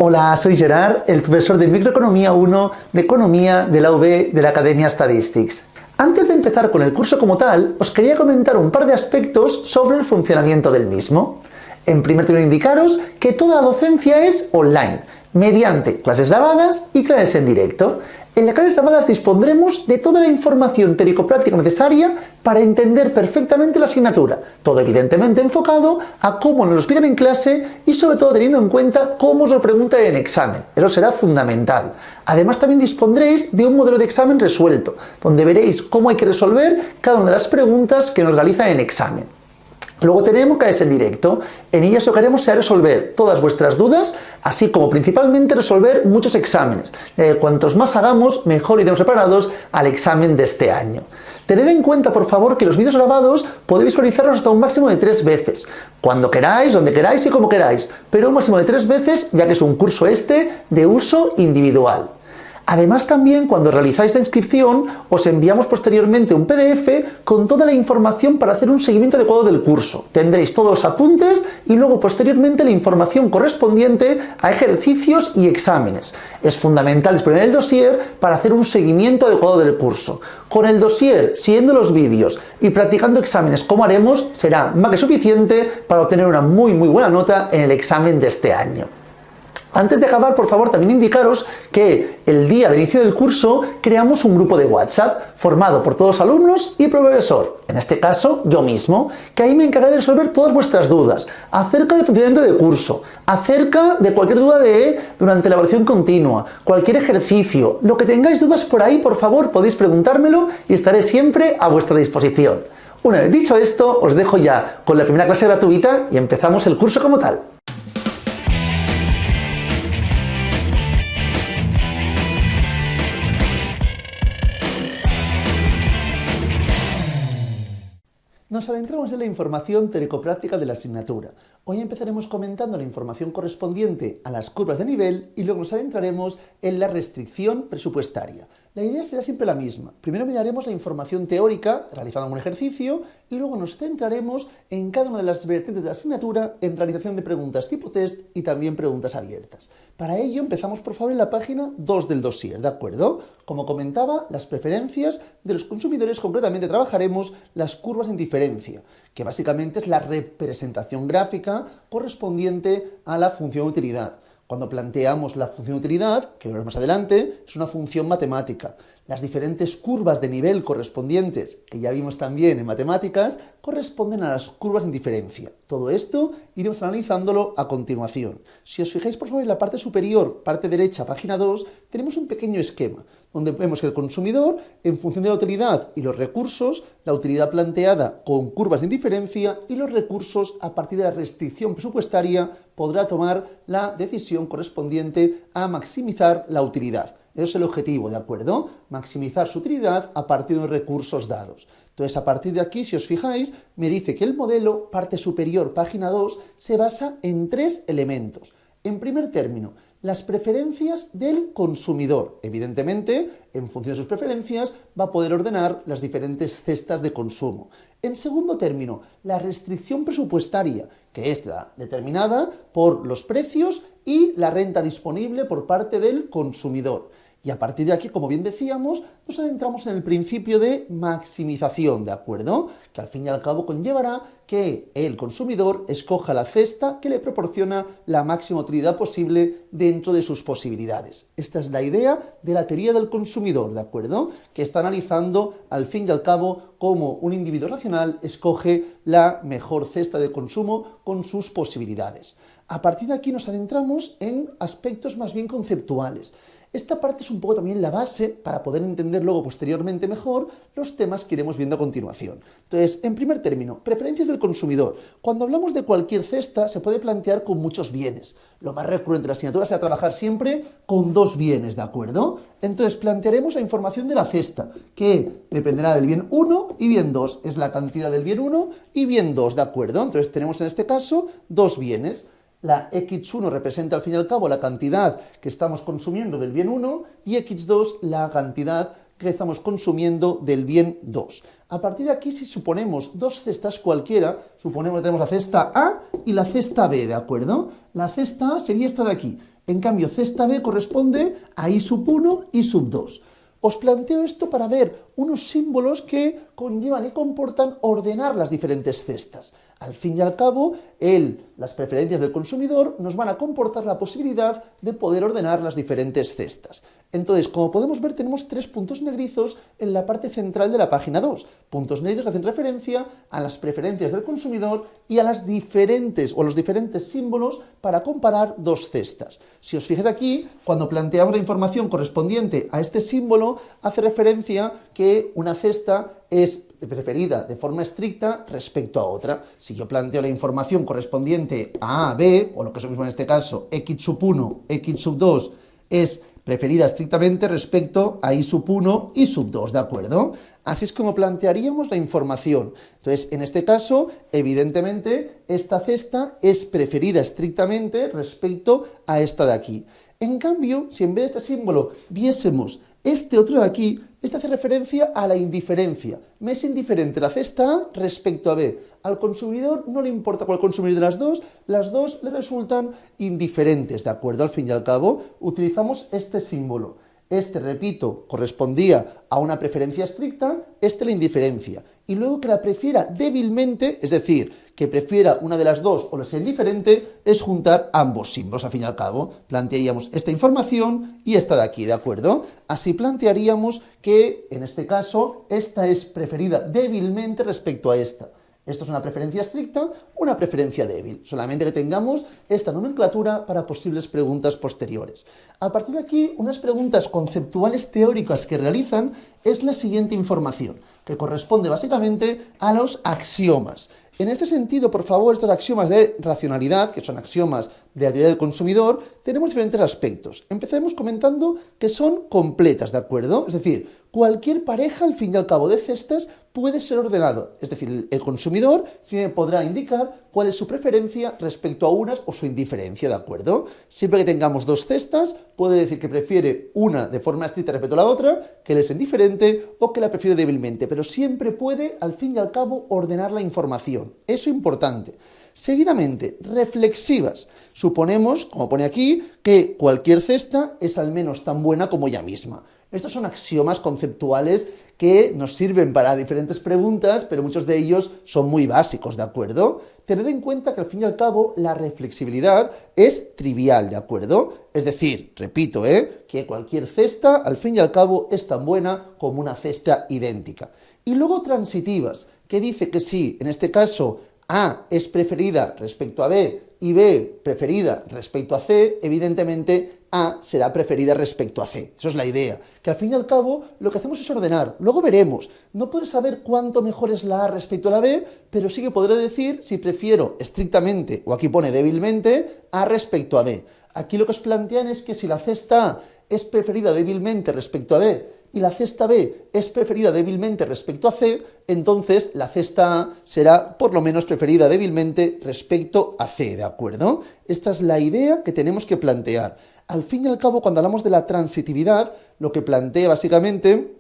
Hola, soy Gerard, el profesor de Microeconomía 1 de Economía de la UB de la Academia Statistics. Antes de empezar con el curso como tal, os quería comentar un par de aspectos sobre el funcionamiento del mismo. En primer término, indicaros que toda la docencia es online, mediante clases grabadas y clases en directo. En las clases grabadas dispondremos de toda la información teórico-práctica necesaria para entender perfectamente la asignatura, todo evidentemente enfocado a cómo nos lo explican en clase y sobre todo teniendo en cuenta cómo os lo preguntan en examen. Eso será fundamental. Además también dispondréis de un modelo de examen resuelto, donde veréis cómo hay que resolver cada una de las preguntas que nos realizan en examen. Luego tenemos clases en directo. En ellas lo que haremos será resolver todas vuestras dudas, así como principalmente resolver muchos exámenes. Cuantos más hagamos, mejor iremos preparados al examen de este año. Tened en cuenta, por favor, que los vídeos grabados podéis visualizarlos hasta un máximo de 3 veces. Cuando queráis, donde queráis y como queráis. Pero un máximo de 3 veces, ya que es un curso de uso individual. Además también cuando realizáis la inscripción os enviamos posteriormente un PDF con toda la información para hacer un seguimiento adecuado del curso. Tendréis todos los apuntes y luego posteriormente la información correspondiente a ejercicios y exámenes. Es fundamental disponer del dossier para hacer un seguimiento adecuado del curso. Con el dossier, siguiendo los vídeos y practicando exámenes como haremos, será más que suficiente para obtener una muy buena nota en el examen de este año. Antes de acabar, por favor, también indicaros que el día del inicio del curso creamos un grupo de WhatsApp formado por todos los alumnos y profesor, en este caso yo mismo, que ahí me encargaré de resolver todas vuestras dudas acerca del funcionamiento del curso, acerca de cualquier duda durante la evaluación continua, cualquier ejercicio, lo que tengáis dudas por ahí, por favor, podéis preguntármelo y estaré siempre a vuestra disposición. Una vez dicho esto, os dejo ya con la primera clase gratuita y empezamos el curso como tal. Nos adentramos en la información teórico-práctica de la asignatura. Hoy empezaremos comentando la información correspondiente a las curvas de nivel y luego nos adentraremos en la restricción presupuestaria. La idea será siempre la misma. Primero miraremos la información teórica, realizando algún ejercicio, y luego nos centraremos en cada una de las vertientes de la asignatura en realización de preguntas tipo test y también preguntas abiertas. Para ello empezamos por favor en la página 2 del dossier, ¿de acuerdo? Como comentaba, las preferencias de los consumidores, concretamente trabajaremos las curvas en diferencia, que básicamente es la representación gráfica correspondiente a la función de utilidad. Cuando planteamos la función de utilidad, que veremos más adelante, es una función matemática. Las diferentes curvas de nivel correspondientes, que ya vimos también en matemáticas, corresponden a las curvas en diferencia. Todo esto iremos analizándolo a continuación. Si os fijáis, por favor, en la parte superior, parte derecha, página 2, tenemos un pequeño esquema, donde vemos que el consumidor, en función de la utilidad y los recursos, la utilidad planteada con curvas en diferencia y los recursos a partir de la restricción presupuestaria podrá tomar la decisión correspondiente a maximizar la utilidad. Ese es el objetivo, ¿de acuerdo? Maximizar su utilidad a partir de los recursos dados. Entonces, a partir de aquí, si os fijáis, me dice que el modelo, parte superior, página 2, se basa en 3 elementos. En primer término, las preferencias del consumidor. Evidentemente, en función de sus preferencias, va a poder ordenar las diferentes cestas de consumo. En segundo término, la restricción presupuestaria, que está determinada por los precios y la renta disponible por parte del consumidor. Y a partir de aquí, como bien decíamos, nos adentramos en el principio de maximización, ¿de acuerdo? Que al fin y al cabo conllevará que el consumidor escoja la cesta que le proporciona la máxima utilidad posible dentro de sus posibilidades. Esta es la idea de la teoría del consumidor, ¿de acuerdo? Que está analizando al fin y al cabo cómo un individuo racional escoge la mejor cesta de consumo con sus posibilidades. A partir de aquí nos adentramos en aspectos más bien conceptuales. Esta parte es un poco también la base para poder entender luego posteriormente mejor los temas que iremos viendo a continuación. Entonces, en primer término, preferencias del consumidor. Cuando hablamos de cualquier cesta se puede plantear con muchos bienes. Lo más recurrente de la asignatura será trabajar siempre con 2 bienes, ¿de acuerdo? Entonces, plantearemos la información de la cesta, que dependerá del bien 1 y bien 2. Es la cantidad del bien 1 y bien 2, ¿de acuerdo? Entonces, tenemos en este caso 2 bienes. La X1 representa al fin y al cabo la cantidad que estamos consumiendo del bien 1 y X2 la cantidad que estamos consumiendo del bien 2. A partir de aquí, si suponemos dos cestas cualquiera, suponemos que tenemos la cesta A y la cesta B, ¿de acuerdo? La cesta A sería esta de aquí. En cambio, cesta B corresponde a I sub 1 y sub 2. Os planteo esto para ver unos símbolos que conllevan y comportan ordenar las diferentes cestas. Al fin y al cabo, las preferencias del consumidor nos van a comportar la posibilidad de poder ordenar las diferentes cestas. Entonces, como podemos ver, tenemos 3 puntos negrizos en la parte central de la página 2. Puntos negrizos que hacen referencia a las preferencias del consumidor y a los diferentes símbolos para comparar dos cestas. Si os fijáis aquí, cuando planteamos la información correspondiente a este símbolo, hace referencia que una cesta es preferida de forma estricta respecto a otra. Si yo planteo la información correspondiente a A, B, o lo que es lo mismo en este caso, X sub 1, X sub 2, es preferida estrictamente respecto a I sub 1 y sub 2, ¿de acuerdo? Así es como plantearíamos la información. Entonces, en este caso, evidentemente, esta cesta es preferida estrictamente respecto a esta de aquí. En cambio, si en vez de este símbolo viésemos este otro de aquí, este hace referencia a la indiferencia. Me es indiferente la cesta A respecto a B. Al consumidor no le importa cuál consumir de las dos le resultan indiferentes, ¿de acuerdo? Al fin y al cabo, utilizamos este símbolo. Este, repito, correspondía a una preferencia estricta, este la indiferencia. Y luego que la prefiera débilmente, es decir, que prefiera una de las dos o le sea indiferente, es juntar ambos símbolos. Al fin y al cabo, plantearíamos esta información y esta de aquí, ¿de acuerdo? Así plantearíamos que, en este caso, esta es preferida débilmente respecto a esta. Esto es una preferencia estricta, una preferencia débil. Solamente que tengamos esta nomenclatura para posibles preguntas posteriores. A partir de aquí, unas preguntas conceptuales teóricas que realizan es la siguiente información, que corresponde básicamente a los axiomas. En este sentido, por favor, estos axiomas de racionalidad, que son axiomas de la teoría del consumidor, tenemos diferentes aspectos. Empezaremos comentando que son completas, ¿de acuerdo? Es decir, cualquier pareja, al fin y al cabo, de cestas puede ser ordenado. Es decir, el consumidor siempre podrá indicar cuál es su preferencia respecto a unas o su indiferencia, ¿de acuerdo? Siempre que tengamos dos cestas, puede decir que prefiere una de forma estricta respecto a la otra, que le es indiferente o que la prefiere débilmente, pero siempre puede, al fin y al cabo, ordenar la información. Eso es importante. Seguidamente, reflexivas. Suponemos, como pone aquí, que cualquier cesta es al menos tan buena como ella misma. Estos son axiomas conceptuales que nos sirven para diferentes preguntas, pero muchos de ellos son muy básicos, ¿de acuerdo? Tened en cuenta que al fin y al cabo la reflexibilidad es trivial, ¿de acuerdo? Es decir, repito, que cualquier cesta al fin y al cabo es tan buena como una cesta idéntica. Y luego transitivas, que dice que si, en este caso, A es preferida respecto a B y B preferida respecto a C, evidentemente A será preferida respecto a C. Eso es la idea, que al fin y al cabo lo que hacemos es ordenar. Luego veremos, no podré saber cuánto mejor es la A respecto a la B, pero sí que podré decir si prefiero estrictamente, o aquí pone débilmente, A respecto a B. Aquí lo que os plantean es que si la cesta A es preferida débilmente respecto a B y la cesta B es preferida débilmente respecto a C, entonces la cesta A será por lo menos preferida débilmente respecto a C, ¿de acuerdo? Esta es la idea que tenemos que plantear. Al fin y al cabo, cuando hablamos de la transitividad, lo que plantea básicamente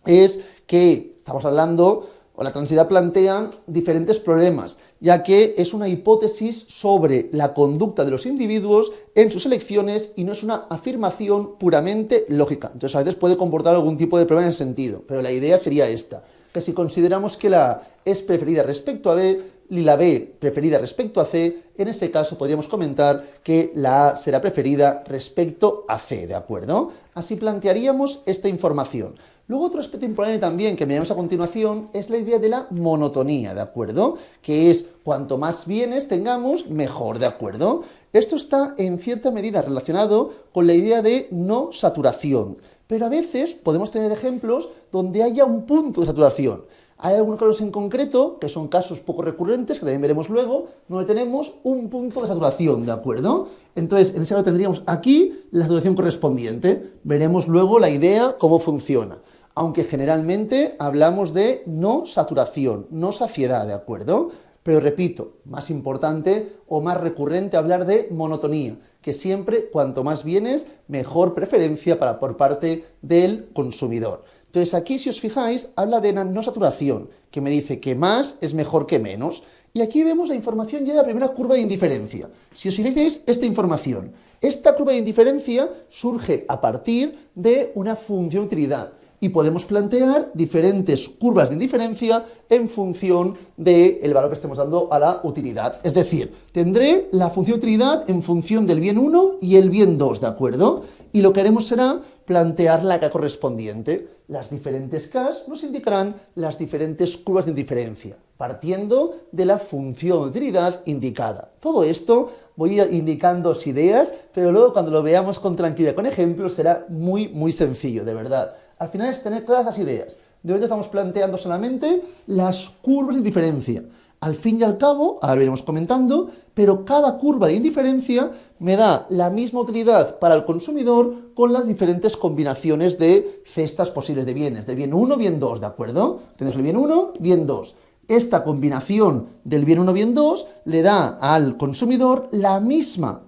es que estamos hablando, o la transitividad plantea diferentes problemas, ya que es una hipótesis sobre la conducta de los individuos en sus elecciones y no es una afirmación puramente lógica. Entonces, a veces puede comportar algún tipo de problema en ese sentido, pero la idea sería esta, que si consideramos que la A es preferida respecto a B y la B preferida respecto a C, en ese caso podríamos comentar que la A será preferida respecto a C, ¿de acuerdo? Así plantearíamos esta información. Luego otro aspecto importante también que miramos a continuación es la idea de la monotonía, ¿de acuerdo? Que es cuanto más bienes tengamos, mejor, ¿de acuerdo? Esto está en cierta medida relacionado con la idea de no saturación, pero a veces podemos tener ejemplos donde haya un punto de saturación. Hay algunos casos en concreto, que son casos poco recurrentes, que también veremos luego, donde tenemos un punto de saturación, ¿de acuerdo? Entonces, en ese caso tendríamos aquí la saturación correspondiente. Veremos luego la idea, cómo funciona. Aunque generalmente hablamos de no saturación, no saciedad, ¿de acuerdo? Pero repito, más importante o más recurrente hablar de monotonía, que siempre cuanto más bienes, mejor preferencia por parte del consumidor. Entonces aquí, si os fijáis, habla de la no saturación, que me dice que más es mejor que menos. Y aquí vemos la información ya de la primera curva de indiferencia. Si os fijáis, tenéis esta información. Esta curva de indiferencia surge a partir de una función de utilidad. Y podemos plantear diferentes curvas de indiferencia en función del valor que estemos dando a la utilidad. Es decir, tendré la función de utilidad en función del bien 1 y el bien 2, ¿de acuerdo? Y lo que haremos será plantear la K correspondiente. Las diferentes Ks nos indicarán las diferentes curvas de indiferencia, partiendo de la función de utilidad indicada. Todo esto voy indicándoos ideas, pero luego cuando lo veamos con tranquilidad, con ejemplos, será muy sencillo, de verdad. Al final es tener claras las ideas. De hoy estamos planteando solamente las curvas de indiferencia. Al fin y al cabo, ahora lo iremos comentando, pero cada curva de indiferencia me da la misma utilidad para el consumidor con las diferentes combinaciones de cestas posibles de bienes, de bien 1, bien 2, ¿de acuerdo? Tenemos el bien 1, bien 2. Esta combinación del bien 1, bien 2 le da al consumidor la misma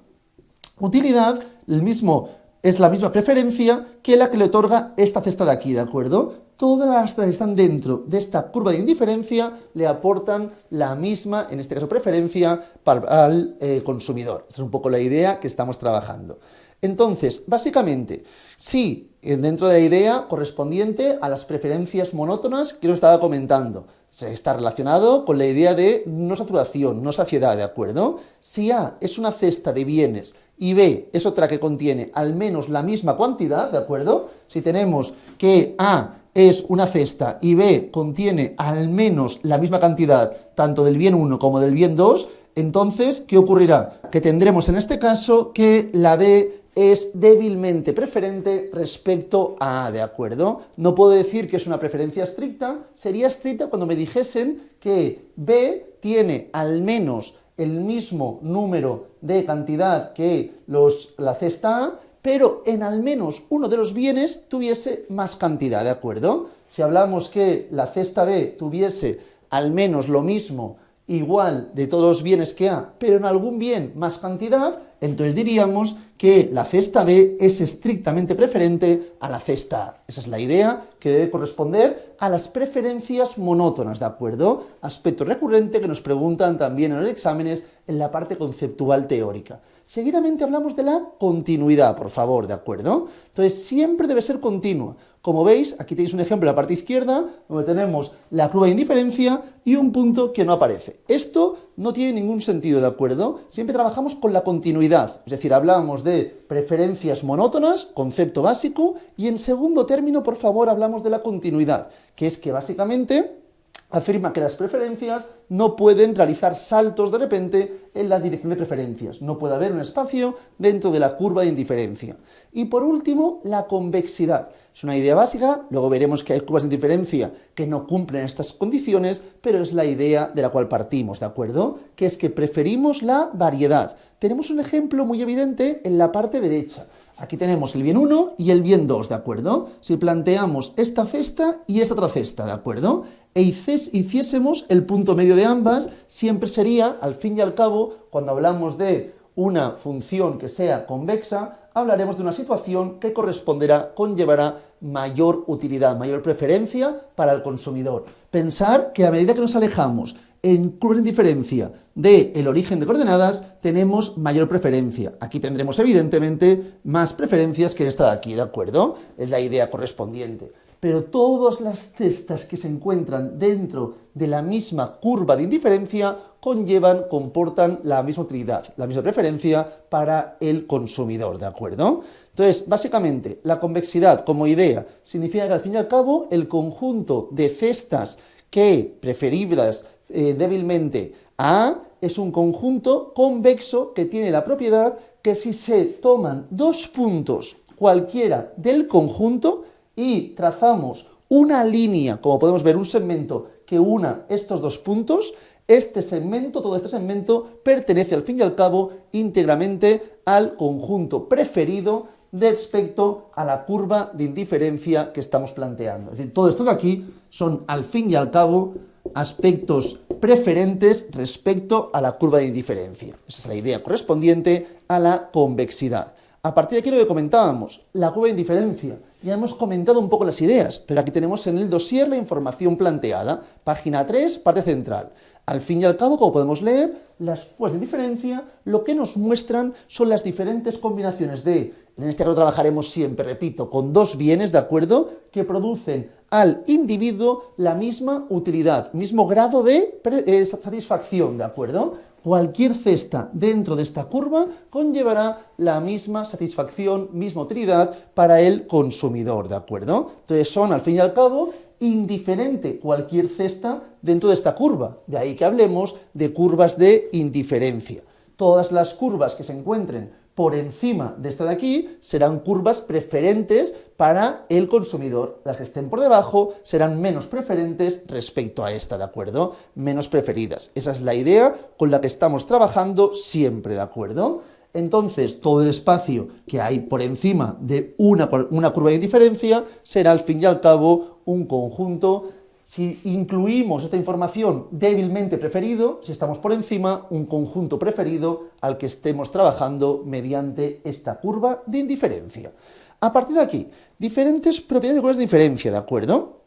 utilidad, es la misma preferencia que la que le otorga esta cesta de aquí, ¿de acuerdo? Todas las cestas que están dentro de esta curva de indiferencia le aportan la misma, en este caso, preferencia al consumidor. Esta es un poco la idea que estamos trabajando. Entonces, básicamente, sí, dentro de la idea correspondiente a las preferencias monótonas que os estaba comentando, está relacionado con la idea de no saturación, no saciedad, ¿de acuerdo? Si A es una cesta de bienes y B es otra que contiene al menos la misma cantidad, ¿de acuerdo? Si tenemos que A es una cesta y B contiene al menos la misma cantidad tanto del bien 1 como del bien 2, entonces, ¿qué ocurrirá? Que tendremos en este caso que la B es débilmente preferente respecto a A, ¿de acuerdo? No puedo decir que es una preferencia estricta, sería estricta cuando me dijesen que B tiene al menos el mismo número de cantidad que la cesta A, pero en al menos uno de los bienes tuviese más cantidad, ¿de acuerdo? Si hablamos que la cesta B tuviese al menos lo mismo, igual de todos los bienes que A, pero en algún bien más cantidad, entonces diríamos que la cesta B es estrictamente preferente a la cesta A. Esa es la idea que debe corresponder a las preferencias monótonas, ¿de acuerdo? Aspecto recurrente que nos preguntan también en los exámenes en la parte conceptual teórica. Seguidamente hablamos de la continuidad, por favor, ¿de acuerdo? Entonces, siempre debe ser continua. Como veis, aquí tenéis un ejemplo en la parte izquierda, donde tenemos la curva de indiferencia y un punto que no aparece. Esto no tiene ningún sentido, ¿de acuerdo? Siempre trabajamos con la continuidad, es decir, hablamos de preferencias monótonas, concepto básico, y en segundo término, por favor, hablamos de la continuidad, que es que básicamente afirma que las preferencias no pueden realizar saltos de repente en la dirección de preferencias. No puede haber un espacio dentro de la curva de indiferencia. Y por último, la convexidad. Es una idea básica, luego veremos que hay curvas de indiferencia que no cumplen estas condiciones, pero es la idea de la cual partimos, ¿de acuerdo? Que es que preferimos la variedad. Tenemos un ejemplo muy evidente en la parte derecha. Aquí tenemos el bien 1 y el bien 2, ¿de acuerdo? Si planteamos esta cesta y esta otra cesta, ¿de acuerdo? E hiciésemos el punto medio de ambas, siempre sería, al fin y al cabo, cuando hablamos de una función que sea convexa, hablaremos de una situación que conllevará mayor utilidad, mayor preferencia para el consumidor. Pensar que a medida que nos alejamos en curva de indiferencia del origen de coordenadas, tenemos mayor preferencia. Aquí tendremos, evidentemente, más preferencias que en esta de aquí, ¿de acuerdo? Es la idea correspondiente. Pero todas las cestas que se encuentran dentro de la misma curva de indiferencia comportan la misma utilidad, la misma preferencia para el consumidor, ¿de acuerdo? Entonces, básicamente, la convexidad como idea significa que al fin y al cabo el conjunto de cestas que preferibles débilmente a A es un conjunto convexo que tiene la propiedad que si se toman dos puntos cualquiera del conjunto y trazamos una línea, como podemos ver, un segmento que una estos dos puntos, todo este segmento pertenece al fin y al cabo íntegramente al conjunto preferido respecto a la curva de indiferencia que estamos planteando. Es decir, todo esto de aquí son al fin y al cabo aspectos preferentes respecto a la curva de indiferencia. Esa es la idea correspondiente a la convexidad. A partir de aquí lo que comentábamos, la curva de indiferencia ya hemos comentado un poco las ideas, pero aquí tenemos en el dossier la información planteada, página 3, parte central. Al fin y al cabo, como podemos leer, las curvas de diferencia lo que nos muestran son las diferentes combinaciones de, en este caso trabajaremos siempre, repito, con dos bienes, ¿de acuerdo?, que producen al individuo la misma utilidad, mismo grado de satisfacción, ¿de acuerdo? Cualquier cesta dentro de esta curva conllevará la misma satisfacción, misma utilidad para el consumidor, ¿de acuerdo? Entonces son, al fin y al cabo, indiferente cualquier cesta dentro de esta curva, de ahí que hablemos de curvas de indiferencia. Todas las curvas que se encuentren por encima de esta de aquí serán curvas preferentes para el consumidor. Las que estén por debajo serán menos preferentes respecto a esta, ¿de acuerdo? Menos preferidas. Esa es la idea con la que estamos trabajando siempre, ¿de acuerdo? Entonces, todo el espacio que hay por encima de una curva de indiferencia será, al fin y al cabo, un conjunto. Si incluimos esta información débilmente preferido, si estamos por encima, un conjunto preferido al que estemos trabajando mediante esta curva de indiferencia. A partir de aquí, diferentes propiedades de curvas de diferencia, ¿de acuerdo?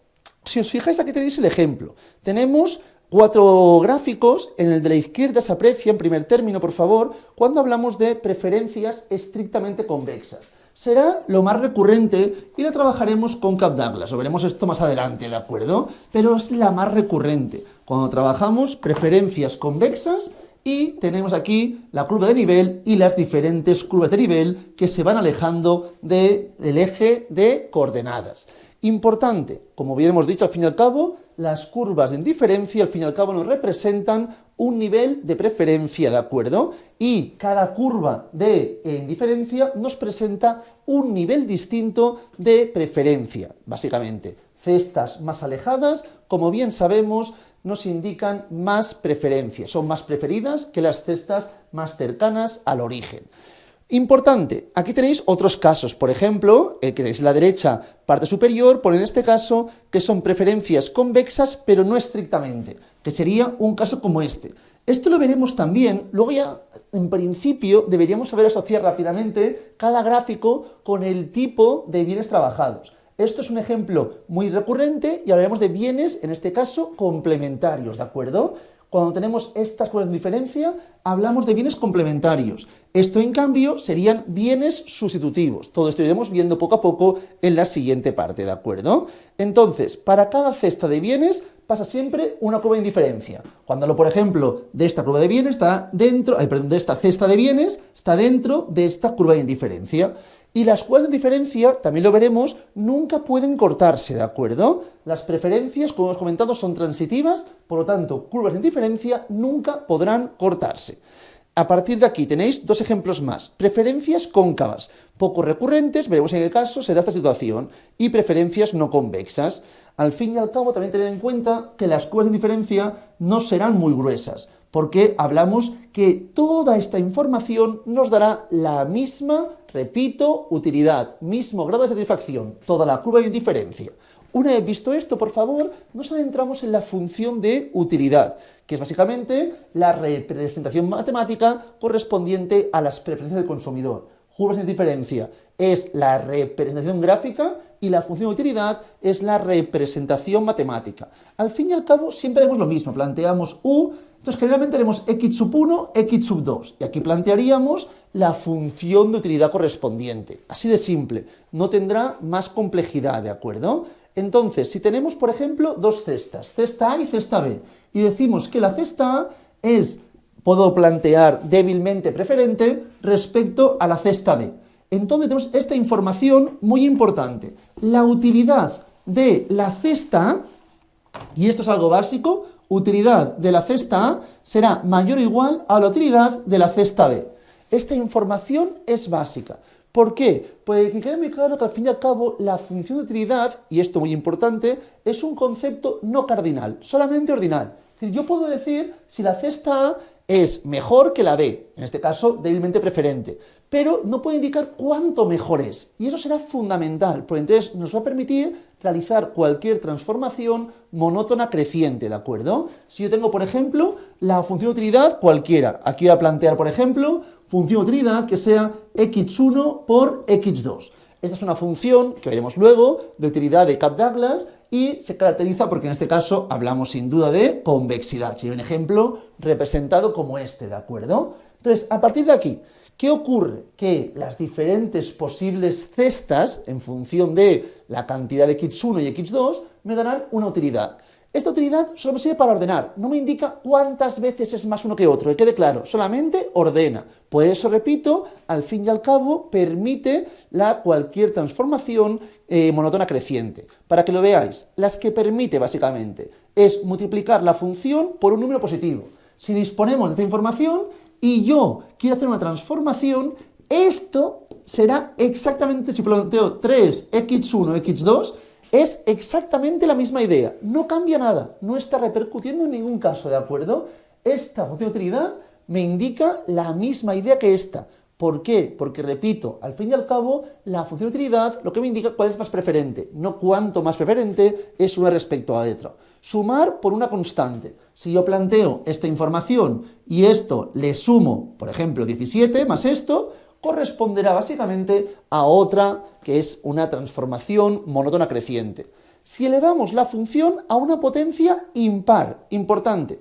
Si os fijáis, aquí tenéis el ejemplo. Tenemos 4 gráficos, en el de la izquierda se aprecia, en primer término, por favor, cuando hablamos de preferencias estrictamente convexas. Será lo más recurrente y lo trabajaremos con Capdouglas, lo veremos esto más adelante, ¿de acuerdo? Pero es la más recurrente, cuando trabajamos preferencias convexas y tenemos aquí la curva de nivel y las diferentes curvas de nivel que se van alejando del eje de coordenadas. Importante, como bien hemos dicho, al fin y al cabo, las curvas de indiferencia, al fin y al cabo, nos representan un nivel de preferencia, ¿de acuerdo? Y cada curva de indiferencia nos presenta un nivel distinto de preferencia, básicamente. Cestas más alejadas, como bien sabemos, nos indican más preferencia, son más preferidas que las cestas más cercanas al origen. Importante, aquí tenéis otros casos, por ejemplo, el que tenéis en la derecha, parte superior, por en este caso, que son preferencias convexas, pero no estrictamente, que sería un caso como este. Esto lo veremos también, luego ya, en principio, deberíamos saber asociar rápidamente cada gráfico con el tipo de bienes trabajados. Esto es un ejemplo muy recurrente y hablaremos de bienes, en este caso, complementarios, ¿de acuerdo? Cuando tenemos estas curvas de diferencia, hablamos de bienes complementarios. Esto, en cambio, serían bienes sustitutivos. Todo esto iremos viendo poco a poco en la siguiente parte, ¿de acuerdo? Entonces, para cada cesta de bienes pasa siempre una curva de indiferencia. Cuando hablo, por ejemplo, de esta curva de bienes, está dentro, de esta cesta de bienes, está dentro de esta curva de indiferencia. Y las curvas de diferencia, también lo veremos, nunca pueden cortarse, ¿de acuerdo? Las preferencias, como hemos comentado, son transitivas, por lo tanto, curvas de diferencia nunca podrán cortarse. A partir de aquí tenéis dos ejemplos más. Preferencias cóncavas, poco recurrentes, veremos en qué caso se da esta situación, y preferencias no convexas. Al fin y al cabo, también tener en cuenta que las curvas de diferencia no serán muy gruesas, porque hablamos que toda esta información nos dará la misma, repito, utilidad, mismo grado de satisfacción, toda la curva de diferencia. Una vez visto esto, por favor, nos adentramos en la función de utilidad, que es básicamente la representación matemática correspondiente a las preferencias del consumidor. Curvas de diferencia es la representación gráfica y la función de utilidad es la representación matemática. Al fin y al cabo, siempre haremos lo mismo, planteamos U. Entonces, generalmente haremos x sub 1, x sub 2, y aquí plantearíamos la función de utilidad correspondiente. Así de simple, no tendrá más complejidad, ¿de acuerdo? Entonces, si tenemos, por ejemplo, dos cestas, cesta A y cesta B, y decimos que la cesta A puedo plantear débilmente preferente respecto a la cesta B. Entonces, tenemos esta información muy importante. La utilidad de la cesta A, y esto es algo básico, utilidad de la cesta A será mayor o igual a la utilidad de la cesta B. Esta información es básica. ¿Por qué? Pues que quede muy claro que al fin y al cabo la función de utilidad, y esto muy importante, es un concepto no cardinal, solamente ordinal. Es decir, yo puedo decir si la cesta A es mejor que la B, en este caso débilmente preferente, pero no puedo indicar cuánto mejor es, y eso será fundamental, porque entonces nos va a permitir realizar cualquier transformación monótona creciente, ¿de acuerdo? Si yo tengo, por ejemplo, la función de utilidad cualquiera, aquí voy a plantear, por ejemplo, función de utilidad que sea x1 por x2. Esta es una función que veremos luego, de utilidad de Cobb-Douglas, y se caracteriza porque en este caso hablamos sin duda de convexidad. Sería un ejemplo representado como este, ¿de acuerdo? Entonces, a partir de aquí, ¿qué ocurre? Que las diferentes posibles cestas, en función de la cantidad de x1 y x2, me darán una utilidad. Esta utilidad solo me sirve para ordenar, no me indica cuántas veces es más uno que otro, que quede claro, solamente ordena. Por eso, repito, al fin y al cabo permite cualquier transformación monótona creciente. Para que lo veáis, las que permite básicamente es multiplicar la función por un número positivo. Si disponemos de esta información y yo quiero hacer una transformación, esto será exactamente, si planteo 3x1, x2, es exactamente la misma idea, no cambia nada, no está repercutiendo en ningún caso, ¿de acuerdo? Esta función de utilidad me indica la misma idea que esta. ¿Por qué? Porque, repito, al fin y al cabo, la función de utilidad lo que me indica cuál es más preferente, no cuánto más preferente es una respecto a la otra. Sumar por una constante. Si yo planteo esta información y esto le sumo, por ejemplo, 17 más esto, corresponderá básicamente a otra que es una transformación monótona creciente. Si elevamos la función a una potencia impar, importante,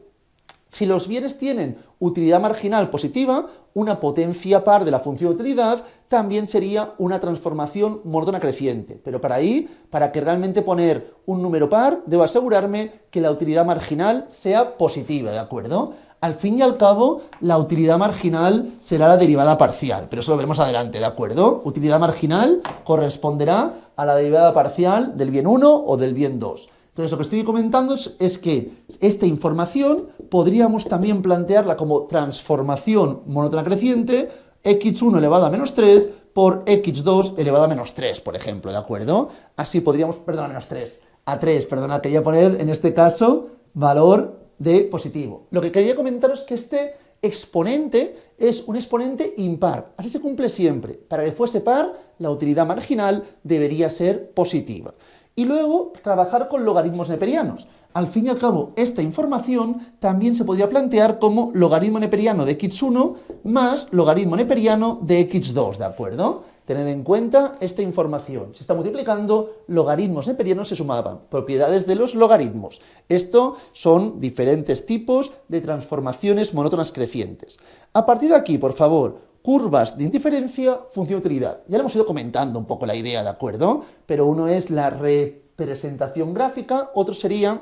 si los bienes tienen utilidad marginal positiva, una potencia par de la función de utilidad también sería una transformación monótona creciente. Pero para que realmente poner un número par, debo asegurarme que la utilidad marginal sea positiva, ¿de acuerdo? Al fin y al cabo, la utilidad marginal será la derivada parcial, pero eso lo veremos adelante, ¿de acuerdo? Utilidad marginal corresponderá a la derivada parcial del bien 1 o del bien 2. Entonces, lo que estoy comentando es que esta información podríamos también plantearla como transformación monótona creciente, x1 elevado a menos 3 por x2 elevado a menos 3, por ejemplo, ¿de acuerdo? Así podríamos, perdón, a menos 3, a 3, perdona, quería poner en este caso valor de positivo. Lo que quería comentaros es que este exponente es un exponente impar, así se cumple siempre. Para que fuese par, la utilidad marginal debería ser positiva. Y luego, trabajar con logaritmos neperianos. Al fin y al cabo, esta información también se podría plantear como logaritmo neperiano de x1 más logaritmo neperiano de x2, ¿de acuerdo? Tened en cuenta esta información. Se está multiplicando, logaritmos neperianos se sumaban. Propiedades de los logaritmos. Esto son diferentes tipos de transformaciones monótonas crecientes. A partir de aquí, por favor, curvas de indiferencia, función de utilidad. Ya lo hemos ido comentando un poco la idea, ¿de acuerdo? Pero uno es la representación gráfica, otro sería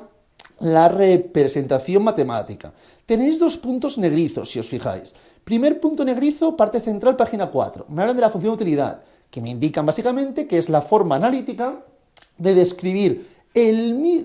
la representación matemática. Tenéis dos puntos negrizos, si os fijáis. Primer punto negrizo, parte central, página 4. Me hablan de la función de utilidad, que me indican básicamente que es la forma analítica de describir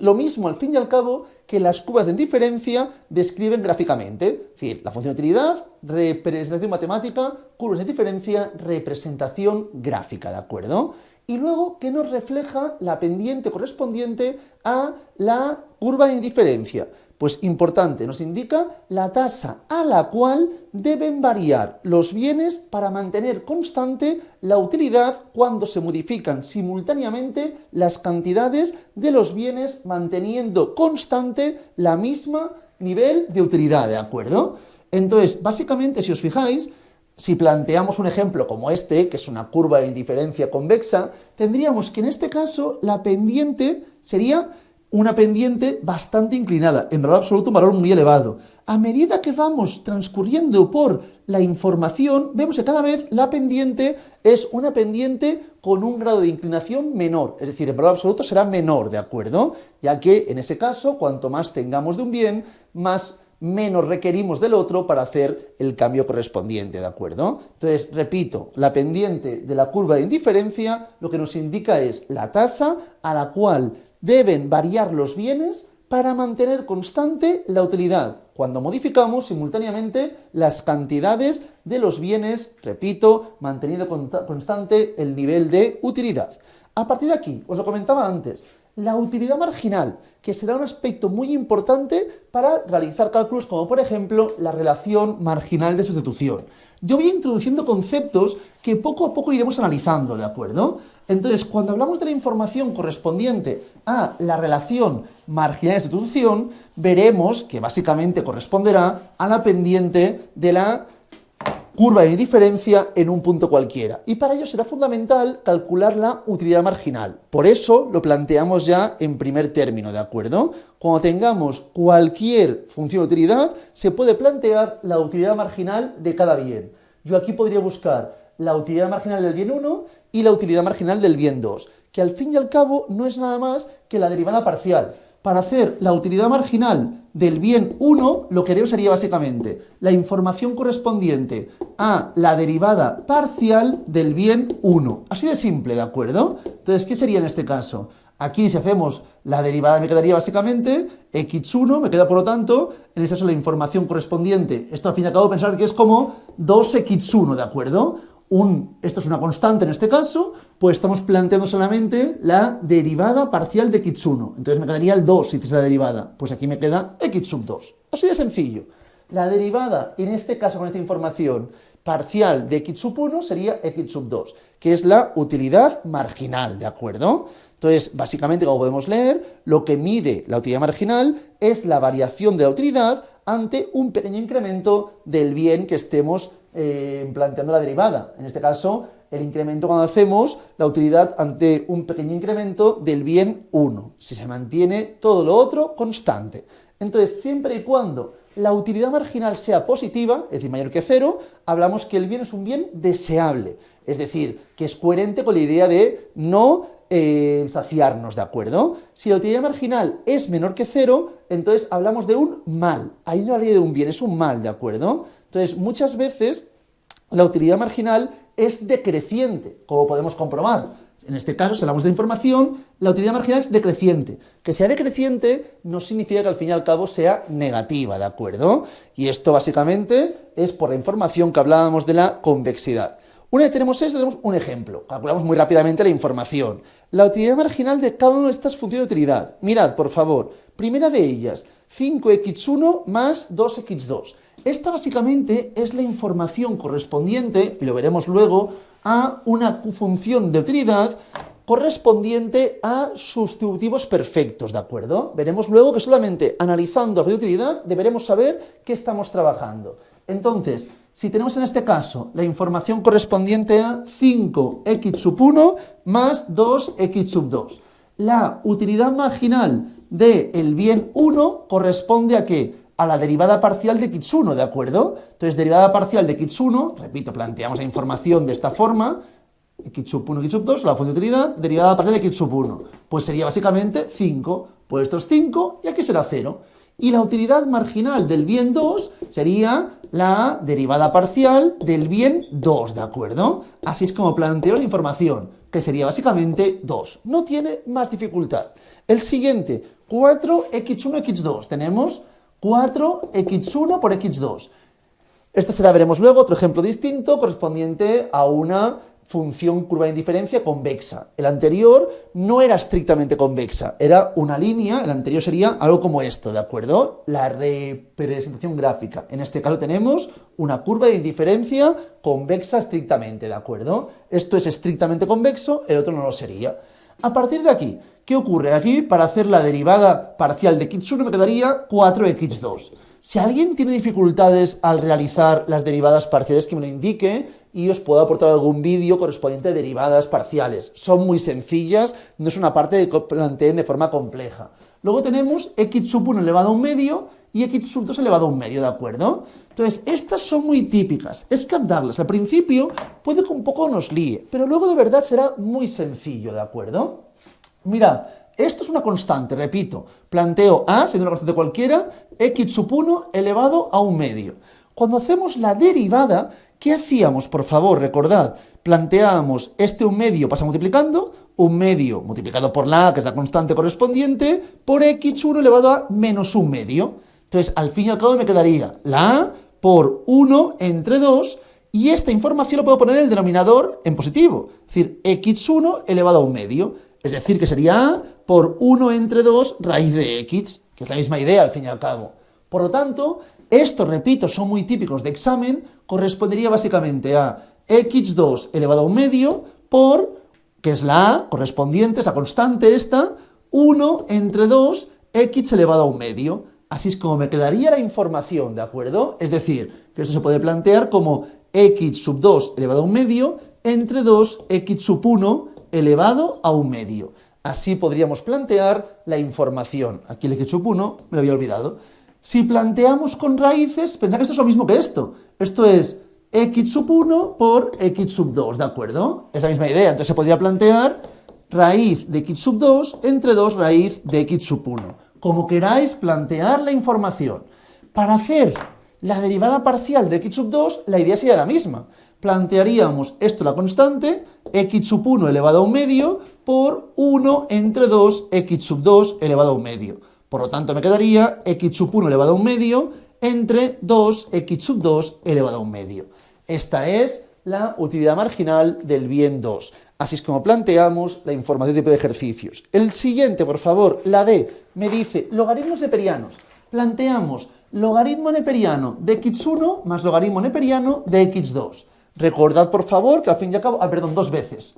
lo mismo, al fin y al cabo, que las curvas de indiferencia describen gráficamente. Es decir, la función de utilidad, representación matemática, curvas de indiferencia, representación gráfica, ¿de acuerdo? Y luego, ¿qué nos refleja la pendiente correspondiente a la curva de indiferencia? Pues importante, nos indica la tasa a la cual deben variar los bienes para mantener constante la utilidad cuando se modifican simultáneamente las cantidades de los bienes manteniendo constante la misma nivel de utilidad, ¿de acuerdo? Entonces, básicamente, si os fijáis, si planteamos un ejemplo como este, que es una curva de indiferencia convexa, tendríamos que en este caso la pendiente sería una pendiente bastante inclinada, en valor absoluto un valor muy elevado. A medida que vamos transcurriendo por la información, vemos que cada vez la pendiente es una pendiente con un grado de inclinación menor, es decir, en valor absoluto será menor, ¿de acuerdo? Ya que en ese caso, cuanto más tengamos de un bien, menos requerimos del otro para hacer el cambio correspondiente, ¿de acuerdo? Entonces, repito, la pendiente de la curva de indiferencia lo que nos indica es la tasa a la cual deben variar los bienes para mantener constante la utilidad, cuando modificamos simultáneamente las cantidades de los bienes, repito, manteniendo constante el nivel de utilidad. A partir de aquí, os lo comentaba antes, la utilidad marginal, que será un aspecto muy importante para realizar cálculos como, por ejemplo, la relación marginal de sustitución. Yo voy introduciendo conceptos que poco a poco iremos analizando, ¿de acuerdo? Entonces, cuando hablamos de la información correspondiente a la relación marginal de sustitución, veremos que básicamente corresponderá a la pendiente de la curva de diferencia en un punto cualquiera. Y para ello será fundamental calcular la utilidad marginal. Por eso lo planteamos ya en primer término, ¿de acuerdo? Cuando tengamos cualquier función de utilidad, se puede plantear la utilidad marginal de cada bien. Yo aquí podría buscar la utilidad marginal del bien 1 y la utilidad marginal del bien 2, que al fin y al cabo no es nada más que la derivada parcial. Para hacer la utilidad marginal del bien 1, lo que haremos sería básicamente la información correspondiente a la derivada parcial del bien 1. Así de simple, ¿de acuerdo? Entonces, ¿qué sería en este caso? Aquí, si hacemos la derivada, me quedaría básicamente x1, me queda por lo tanto, en este caso la información correspondiente. Esto al fin y al cabo pensar que es como 2x1, ¿de acuerdo? Esto es una constante en este caso, pues estamos planteando solamente la derivada parcial de x1. Entonces me quedaría el 2 si hiciese la derivada. Pues aquí me queda x sub 2. Así de sencillo. La derivada, en este caso con esta información, parcial de x sub 1 sería x sub 2, que es la utilidad marginal, ¿de acuerdo? Entonces, básicamente, como podemos leer, lo que mide la utilidad marginal es la variación de la utilidad ante un pequeño incremento del bien que estemos planteando la derivada. En este caso, el incremento cuando hacemos la utilidad ante un pequeño incremento del bien 1, si se mantiene todo lo otro constante. Entonces, siempre y cuando la utilidad marginal sea positiva, es decir, mayor que 0, hablamos que el bien es un bien deseable, es decir, que es coherente con la idea de no saciarnos, ¿de acuerdo? Si la utilidad marginal es menor que 0, entonces hablamos de un mal. Ahí no habría de un bien, es un mal, ¿de acuerdo? Entonces, muchas veces la utilidad marginal es decreciente, como podemos comprobar. En este caso, si hablamos de información, la utilidad marginal es decreciente. Que sea decreciente no significa que al fin y al cabo sea negativa, ¿de acuerdo? Y esto básicamente es por la información que hablábamos de la convexidad. Una vez tenemos esto, tenemos un ejemplo. Calculamos muy rápidamente la información. La utilidad marginal de cada una de estas funciones de utilidad. Mirad, por favor. Primera de ellas, 5x1 más 2x2. Esta básicamente es la información correspondiente, y lo veremos luego, a una función de utilidad correspondiente a sustitutivos perfectos, ¿de acuerdo? Veremos luego que solamente analizando la función de utilidad deberemos saber qué estamos trabajando. Entonces, si tenemos en este caso la información correspondiente a 5x sub 1 más 2x sub 2, la utilidad marginal del bien 1 corresponde ¿a qué? A la derivada parcial de x1, ¿de acuerdo? Entonces, derivada parcial de x1, repito, planteamos la información de esta forma, x sub 1, x sub 2, la función de utilidad, derivada parcial de x sub 1, pues sería básicamente 5, pues esto es 5 y aquí será 0. Y la utilidad marginal del bien 2 sería la derivada parcial del bien 2, ¿de acuerdo? Así es como planteo la información, que sería básicamente 2. No tiene más dificultad. El siguiente, 4x1, x2. Tenemos 4x1 por x2. Esta se la veremos luego, otro ejemplo distinto, correspondiente a una función curva de indiferencia convexa. El anterior no era estrictamente convexa, era una línea, el anterior sería algo como esto, ¿de acuerdo? La representación gráfica. En este caso tenemos una curva de indiferencia convexa estrictamente, ¿de acuerdo? Esto es estrictamente convexo, el otro no lo sería. A partir de aquí, ¿qué ocurre? Aquí, para hacer la derivada parcial de x1 me quedaría 4x2. Si alguien tiene dificultades al realizar las derivadas parciales, que me lo indique y os puedo aportar algún vídeo correspondiente a derivadas parciales. Son muy sencillas, no es una parte que planteen de forma compleja. Luego tenemos x sub 1 elevado a un medio y x sub 2 elevado a un medio, ¿de acuerdo? Entonces, estas son muy típicas. Es captarlas. Al principio puede que un poco nos líe, pero luego de verdad será muy sencillo, ¿de acuerdo? Mirad, esto es una constante, repito. Planteo A, siendo una constante cualquiera, x sub 1 elevado a un medio. Cuando hacemos la derivada, ¿qué hacíamos? Por favor, recordad, planteábamos este un medio, pasa multiplicando, un medio multiplicado por la A, que es la constante correspondiente, por x1 elevado a menos un medio. Entonces, al fin y al cabo me quedaría la A por 1 entre 2, y esta información lo puedo poner en el denominador en positivo, es decir, x1 elevado a un medio. Es decir, que sería A por 1 entre 2 raíz de x, que es la misma idea al fin y al cabo. Por lo tanto, estos, repito, son muy típicos de examen, correspondería básicamente a x2 elevado a un medio por, que es la A correspondiente, esa constante esta, 1 entre 2 x elevado a un medio. Así es como me quedaría la información, ¿de acuerdo? Es decir, que esto se puede plantear como x sub 2 elevado a un medio entre 2x sub 1 elevado a un medio. Así podríamos plantear la información. Aquí el x sub 1 me lo había olvidado. Si planteamos con raíces, pensad que esto es lo mismo que esto. Esto es x sub 1 por x sub 2, ¿de acuerdo? Es la misma idea. Entonces se podría plantear raíz de x sub 2 entre 2 raíz de x sub 1. Como queráis plantear la información. Para hacer la derivada parcial de x sub 2, la idea sería la misma. Plantearíamos esto la constante, x sub 1 elevado a un medio, por 1 entre 2 x sub 2 elevado a un medio. Por lo tanto, me quedaría x sub 1 elevado a un medio entre 2 x sub 2 elevado a un medio. Esta es la utilidad marginal del bien 2. Así es como planteamos la información de tipo de ejercicios. El siguiente, por favor, la D, me dice logaritmos neperianos. Planteamos logaritmo neperiano de x1 más logaritmo neperiano de x2. Recordad, por favor, que al fin y al cabo, dos veces.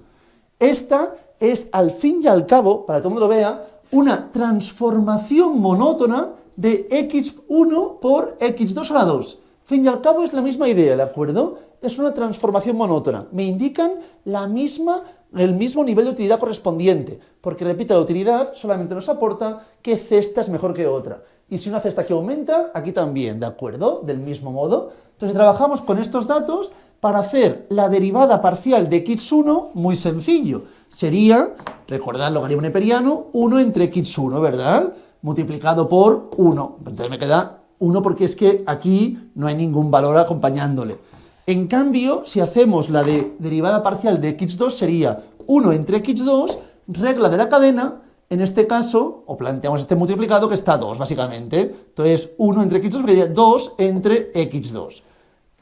Esta es, al fin y al cabo, para que todo el mundo lo vea, una transformación monótona de x1 por x2 a la 2. Al fin y al cabo es la misma idea, ¿de acuerdo? Es una transformación monótona. Me indican el mismo nivel de utilidad correspondiente, porque, repito, la utilidad solamente nos aporta qué cesta es mejor que otra. Y si una cesta que aumenta, aquí también, ¿de acuerdo? Del mismo modo. Entonces trabajamos con estos datos para hacer la derivada parcial de x1, muy sencillo. Sería, recordad, logaritmo neperiano, 1 entre x1, ¿verdad? Multiplicado por 1. Entonces me queda 1 porque es que aquí no hay ningún valor acompañándole. En cambio, si hacemos la derivada parcial de x2, sería 1 entre x2, regla de la cadena, en este caso, o planteamos este multiplicado que está 2, básicamente. Entonces, 1 entre x2 sería 2 entre x2.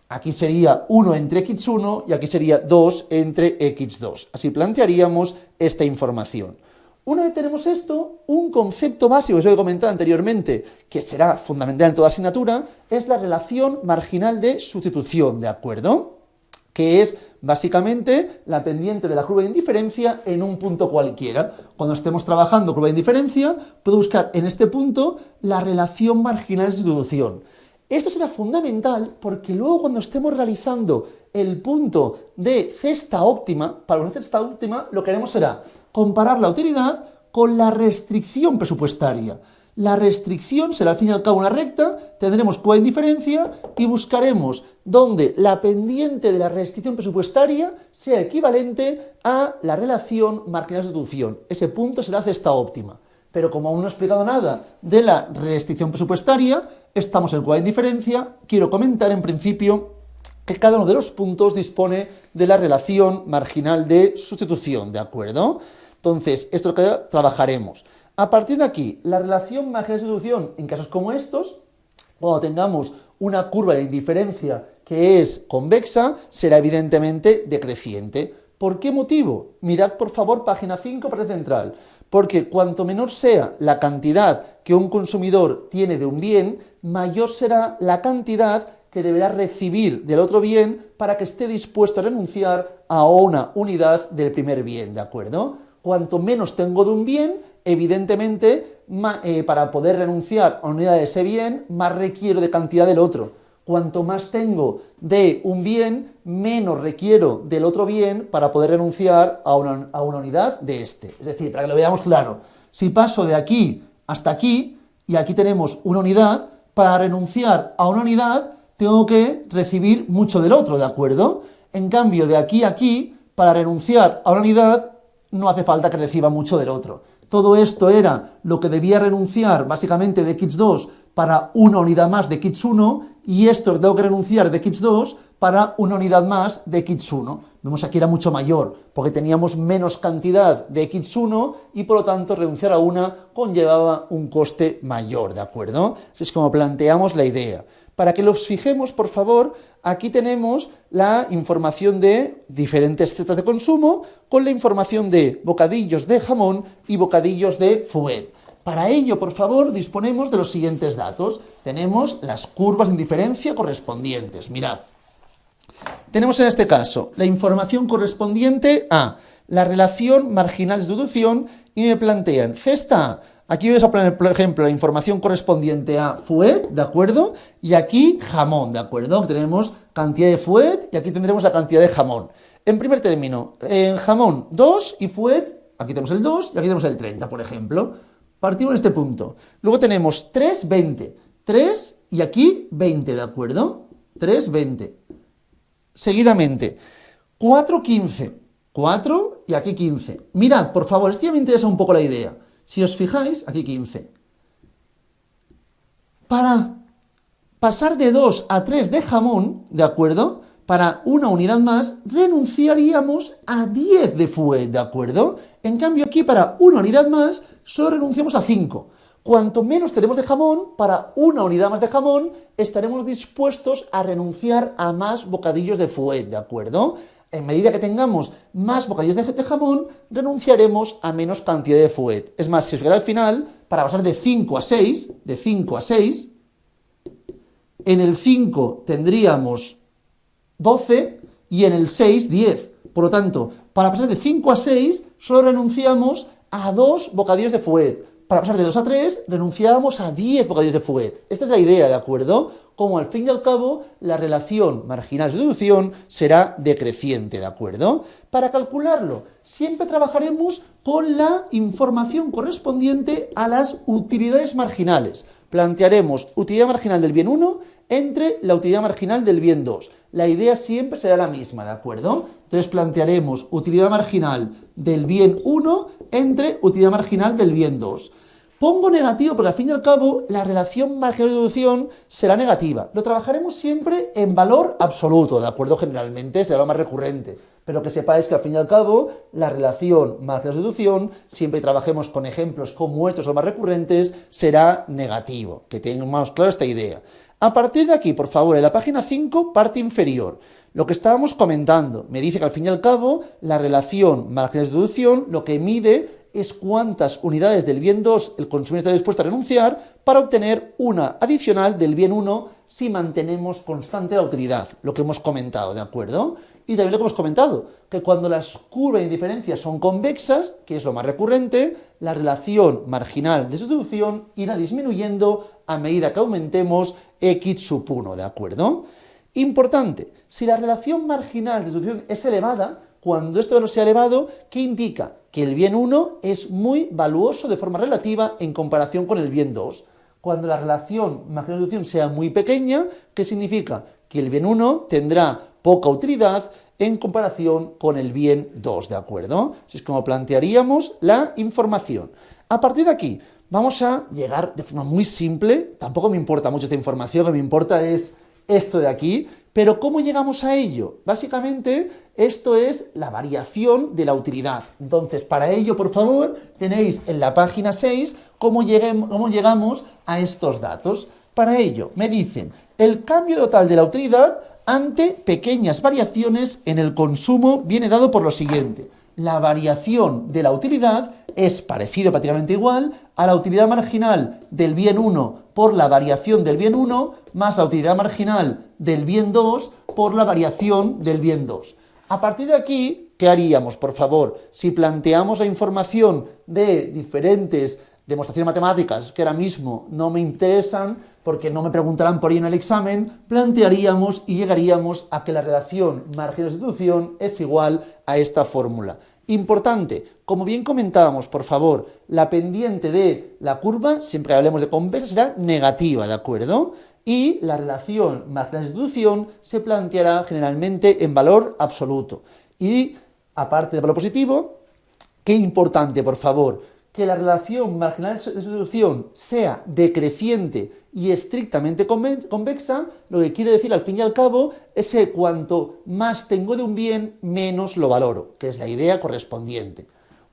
Aquí sería 1 entre x1 y aquí sería 2 entre x2. Así plantearíamos esta información. Una vez tenemos esto, un concepto básico que os he comentado anteriormente, que será fundamental en toda asignatura, es la relación marginal de sustitución, ¿de acuerdo? Que es básicamente la pendiente de la curva de indiferencia en un punto cualquiera. Cuando estemos trabajando curva de indiferencia, puedo buscar en este punto la relación marginal de sustitución. Esto será fundamental porque luego cuando estemos realizando el punto de cesta óptima, para una cesta óptima lo que haremos será comparar la utilidad con la restricción presupuestaria. La restricción será al fin y al cabo una recta, tendremos curva de indiferencia y buscaremos donde la pendiente de la restricción presupuestaria sea equivalente a la relación marginal de sustitución. Ese punto será cesta óptima. Pero como aún no he explicado nada de la restricción presupuestaria, estamos en curva de indiferencia, quiero comentar en principio que cada uno de los puntos dispone de la relación marginal de sustitución, ¿de acuerdo? Entonces, esto es lo que trabajaremos. A partir de aquí, la relación marginal de sustitución en casos como estos, cuando tengamos una curva de indiferencia que es convexa, será evidentemente decreciente. ¿Por qué motivo? Mirad por favor página 5, pared central. Porque cuanto menor sea la cantidad que un consumidor tiene de un bien, mayor será la cantidad que deberá recibir del otro bien para que esté dispuesto a renunciar a una unidad del primer bien, ¿de acuerdo? Cuanto menos tengo de un bien, evidentemente, para poder renunciar a una unidad de ese bien, más requiero de cantidad del otro. Cuanto más tengo de un bien, menos requiero del otro bien para poder renunciar a una unidad de este. Es decir, para que lo veamos claro, si paso de aquí hasta aquí, y aquí tenemos una unidad, para renunciar a una unidad tengo que recibir mucho del otro, ¿de acuerdo? En cambio, de aquí a aquí, para renunciar a una unidad, no hace falta que reciba mucho del otro. Todo esto era lo que debía renunciar básicamente de x2 para una unidad más de x1 y esto tengo que renunciar de x2 para una unidad más de x1. Vemos aquí era mucho mayor porque teníamos menos cantidad de x1 y por lo tanto renunciar a una conllevaba un coste mayor, ¿de acuerdo? Así es como planteamos la idea. Para que los fijemos, por favor, aquí tenemos la información de diferentes cestas de consumo con la información de bocadillos de jamón y bocadillos de fuet. Para ello, por favor, disponemos de los siguientes datos. Tenemos las curvas de indiferencia correspondientes. Mirad. Tenemos en este caso la información correspondiente a la relación marginal de sustitución y me plantean cesta A. Aquí vamos a poner, por ejemplo, la información correspondiente a fuet, ¿de acuerdo? Y aquí jamón, ¿de acuerdo? Tenemos cantidad de fuet y aquí tendremos la cantidad de jamón. En primer término, en jamón 2 y fuet, aquí tenemos el 2 y aquí tenemos el 30, por ejemplo. Partimos en este punto. Luego tenemos 3, 20. 3 y aquí 20, ¿de acuerdo? 3, 20. Seguidamente, 4, 15. 4 y aquí 15. Mirad, por favor, esto ya me interesa un poco la idea. Si os fijáis, aquí 15. Para pasar de 2 a 3 de jamón, ¿de acuerdo? Para una unidad más, renunciaríamos a 10 de fuet, ¿de acuerdo? En cambio, aquí para una unidad más, solo renunciamos a 5. Cuanto menos tenemos de jamón, para una unidad más de jamón, estaremos dispuestos a renunciar a más bocadillos de fuet, ¿de acuerdo? En medida que tengamos más bocadillos de jamón, renunciaremos a menos cantidad de fuet. Es más, si os fijáis al final, para pasar de 5 a 6, en el 5 tendríamos 12 y en el 6, 10. Por lo tanto, para pasar de 5 a 6, solo renunciamos a 2 bocadillos de fuet. Para pasar de 2 a 3, renunciábamos a 10 bocadillos de fuet. Esta es la idea, ¿de acuerdo? Como al fin y al cabo, la relación marginal-sustitución será decreciente, ¿de acuerdo? Para calcularlo, siempre trabajaremos con la información correspondiente a las utilidades marginales. Plantearemos utilidad marginal del bien 1 entre la utilidad marginal del bien 2. La idea siempre será la misma, ¿de acuerdo? Entonces plantearemos utilidad marginal del bien 1 entre utilidad marginal del bien 2. Pongo negativo porque al fin y al cabo la relación marginal-sustitución será negativa. Lo trabajaremos siempre en valor absoluto, ¿de acuerdo? Generalmente será lo más recurrente. Pero que sepáis que al fin y al cabo la relación marginal-sustitución, siempre que trabajemos con ejemplos como estos o más recurrentes, será negativo. Que tengamos claro esta idea. A partir de aquí, por favor, en la página 5, parte inferior, lo que estábamos comentando, me dice que al fin y al cabo la relación marginal-sustitución lo que mide es cuántas unidades del bien 2 el consumidor está dispuesto a renunciar para obtener una adicional del bien 1 si mantenemos constante la utilidad, lo que hemos comentado, ¿de acuerdo? Y también lo que hemos comentado, que cuando las curvas de indiferencia son convexas, que es lo más recurrente, la relación marginal de sustitución irá disminuyendo a medida que aumentemos x sub 1, ¿de acuerdo? Importante, si la relación marginal de sustitución es elevada, cuando este valor sea elevado, ¿qué indica? Que el bien 1 es muy valuoso de forma relativa en comparación con el bien 2. Cuando la relación marginal de sustitución sea muy pequeña, ¿qué significa? Que el bien 1 tendrá poca utilidad en comparación con el bien 2, ¿de acuerdo? Así es como plantearíamos la información. A partir de aquí, vamos a llegar de forma muy simple, tampoco me importa mucho esta información, lo que me importa es esto de aquí, pero ¿cómo llegamos a ello? Básicamente, esto es la variación de la utilidad. Entonces, para ello, por favor, tenéis en la página 6 cómo llegamos a estos datos. Para ello, me dicen, el cambio total de la utilidad ante pequeñas variaciones en el consumo viene dado por lo siguiente. La variación de la utilidad es parecido prácticamente igual a la utilidad marginal del bien 1 por la variación del bien 1 más la utilidad marginal del bien 2 por la variación del bien 2. A partir de aquí, ¿qué haríamos, por favor? Si planteamos la información de diferentes demostraciones matemáticas que ahora mismo no me interesan, porque no me preguntarán por ello en el examen, plantearíamos y llegaríamos a que la relación marginal-sustitución es igual a esta fórmula. Importante, como bien comentábamos, por favor, la pendiente de la curva, siempre que hablemos de convexa, será negativa, ¿de acuerdo? Y la relación marginal-sustitución se planteará generalmente en valor absoluto. Y, aparte del valor positivo, qué importante, por favor, que la relación marginal-sustitución sea decreciente y estrictamente convexa, lo que quiere decir al fin y al cabo es que cuanto más tengo de un bien, menos lo valoro, que es la idea correspondiente.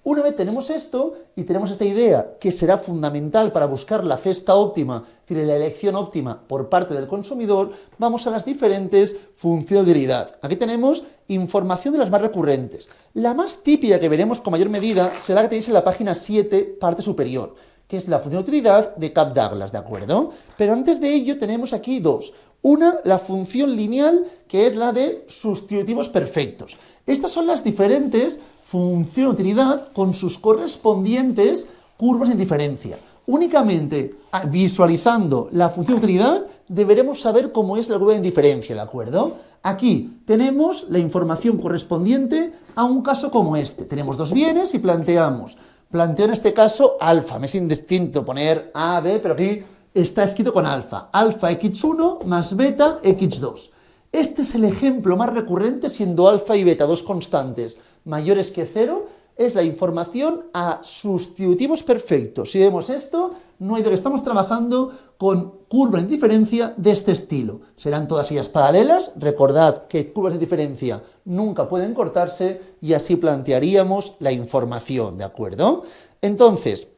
Una vez tenemos esto y tenemos esta idea que será fundamental para buscar la cesta óptima, es decir, la elección óptima por parte del consumidor, vamos a las diferentes funciones de utilidad. Aquí tenemos información de las más recurrentes. La más típica que veremos con mayor medida será la que tenéis en la página 7, parte superior, que es la función de utilidad de Capdouglas, ¿de acuerdo? Pero antes de ello tenemos aquí dos. Una, la función lineal, que es la de sustitutivos perfectos. Estas son las diferentes funciones de utilidad con sus correspondientes curvas de indiferencia. Únicamente visualizando la función de utilidad deberemos saber cómo es la curva de indiferencia, ¿de acuerdo? Aquí tenemos la información correspondiente a un caso como este. Tenemos dos bienes y planteo en este caso alfa. Me es indistinto poner A, B, pero aquí está escrito con alfa. Alfa x1 más beta x2. Este es el ejemplo más recurrente, siendo alfa y beta dos constantes mayores que 0, es la información a sustitutivos perfectos. Si vemos esto, no hay duda que estamos trabajando con curvas de diferencia de este estilo. Serán todas ellas paralelas. Recordad que curvas de diferencia nunca pueden cortarse y así plantearíamos la información, ¿de acuerdo? Entonces,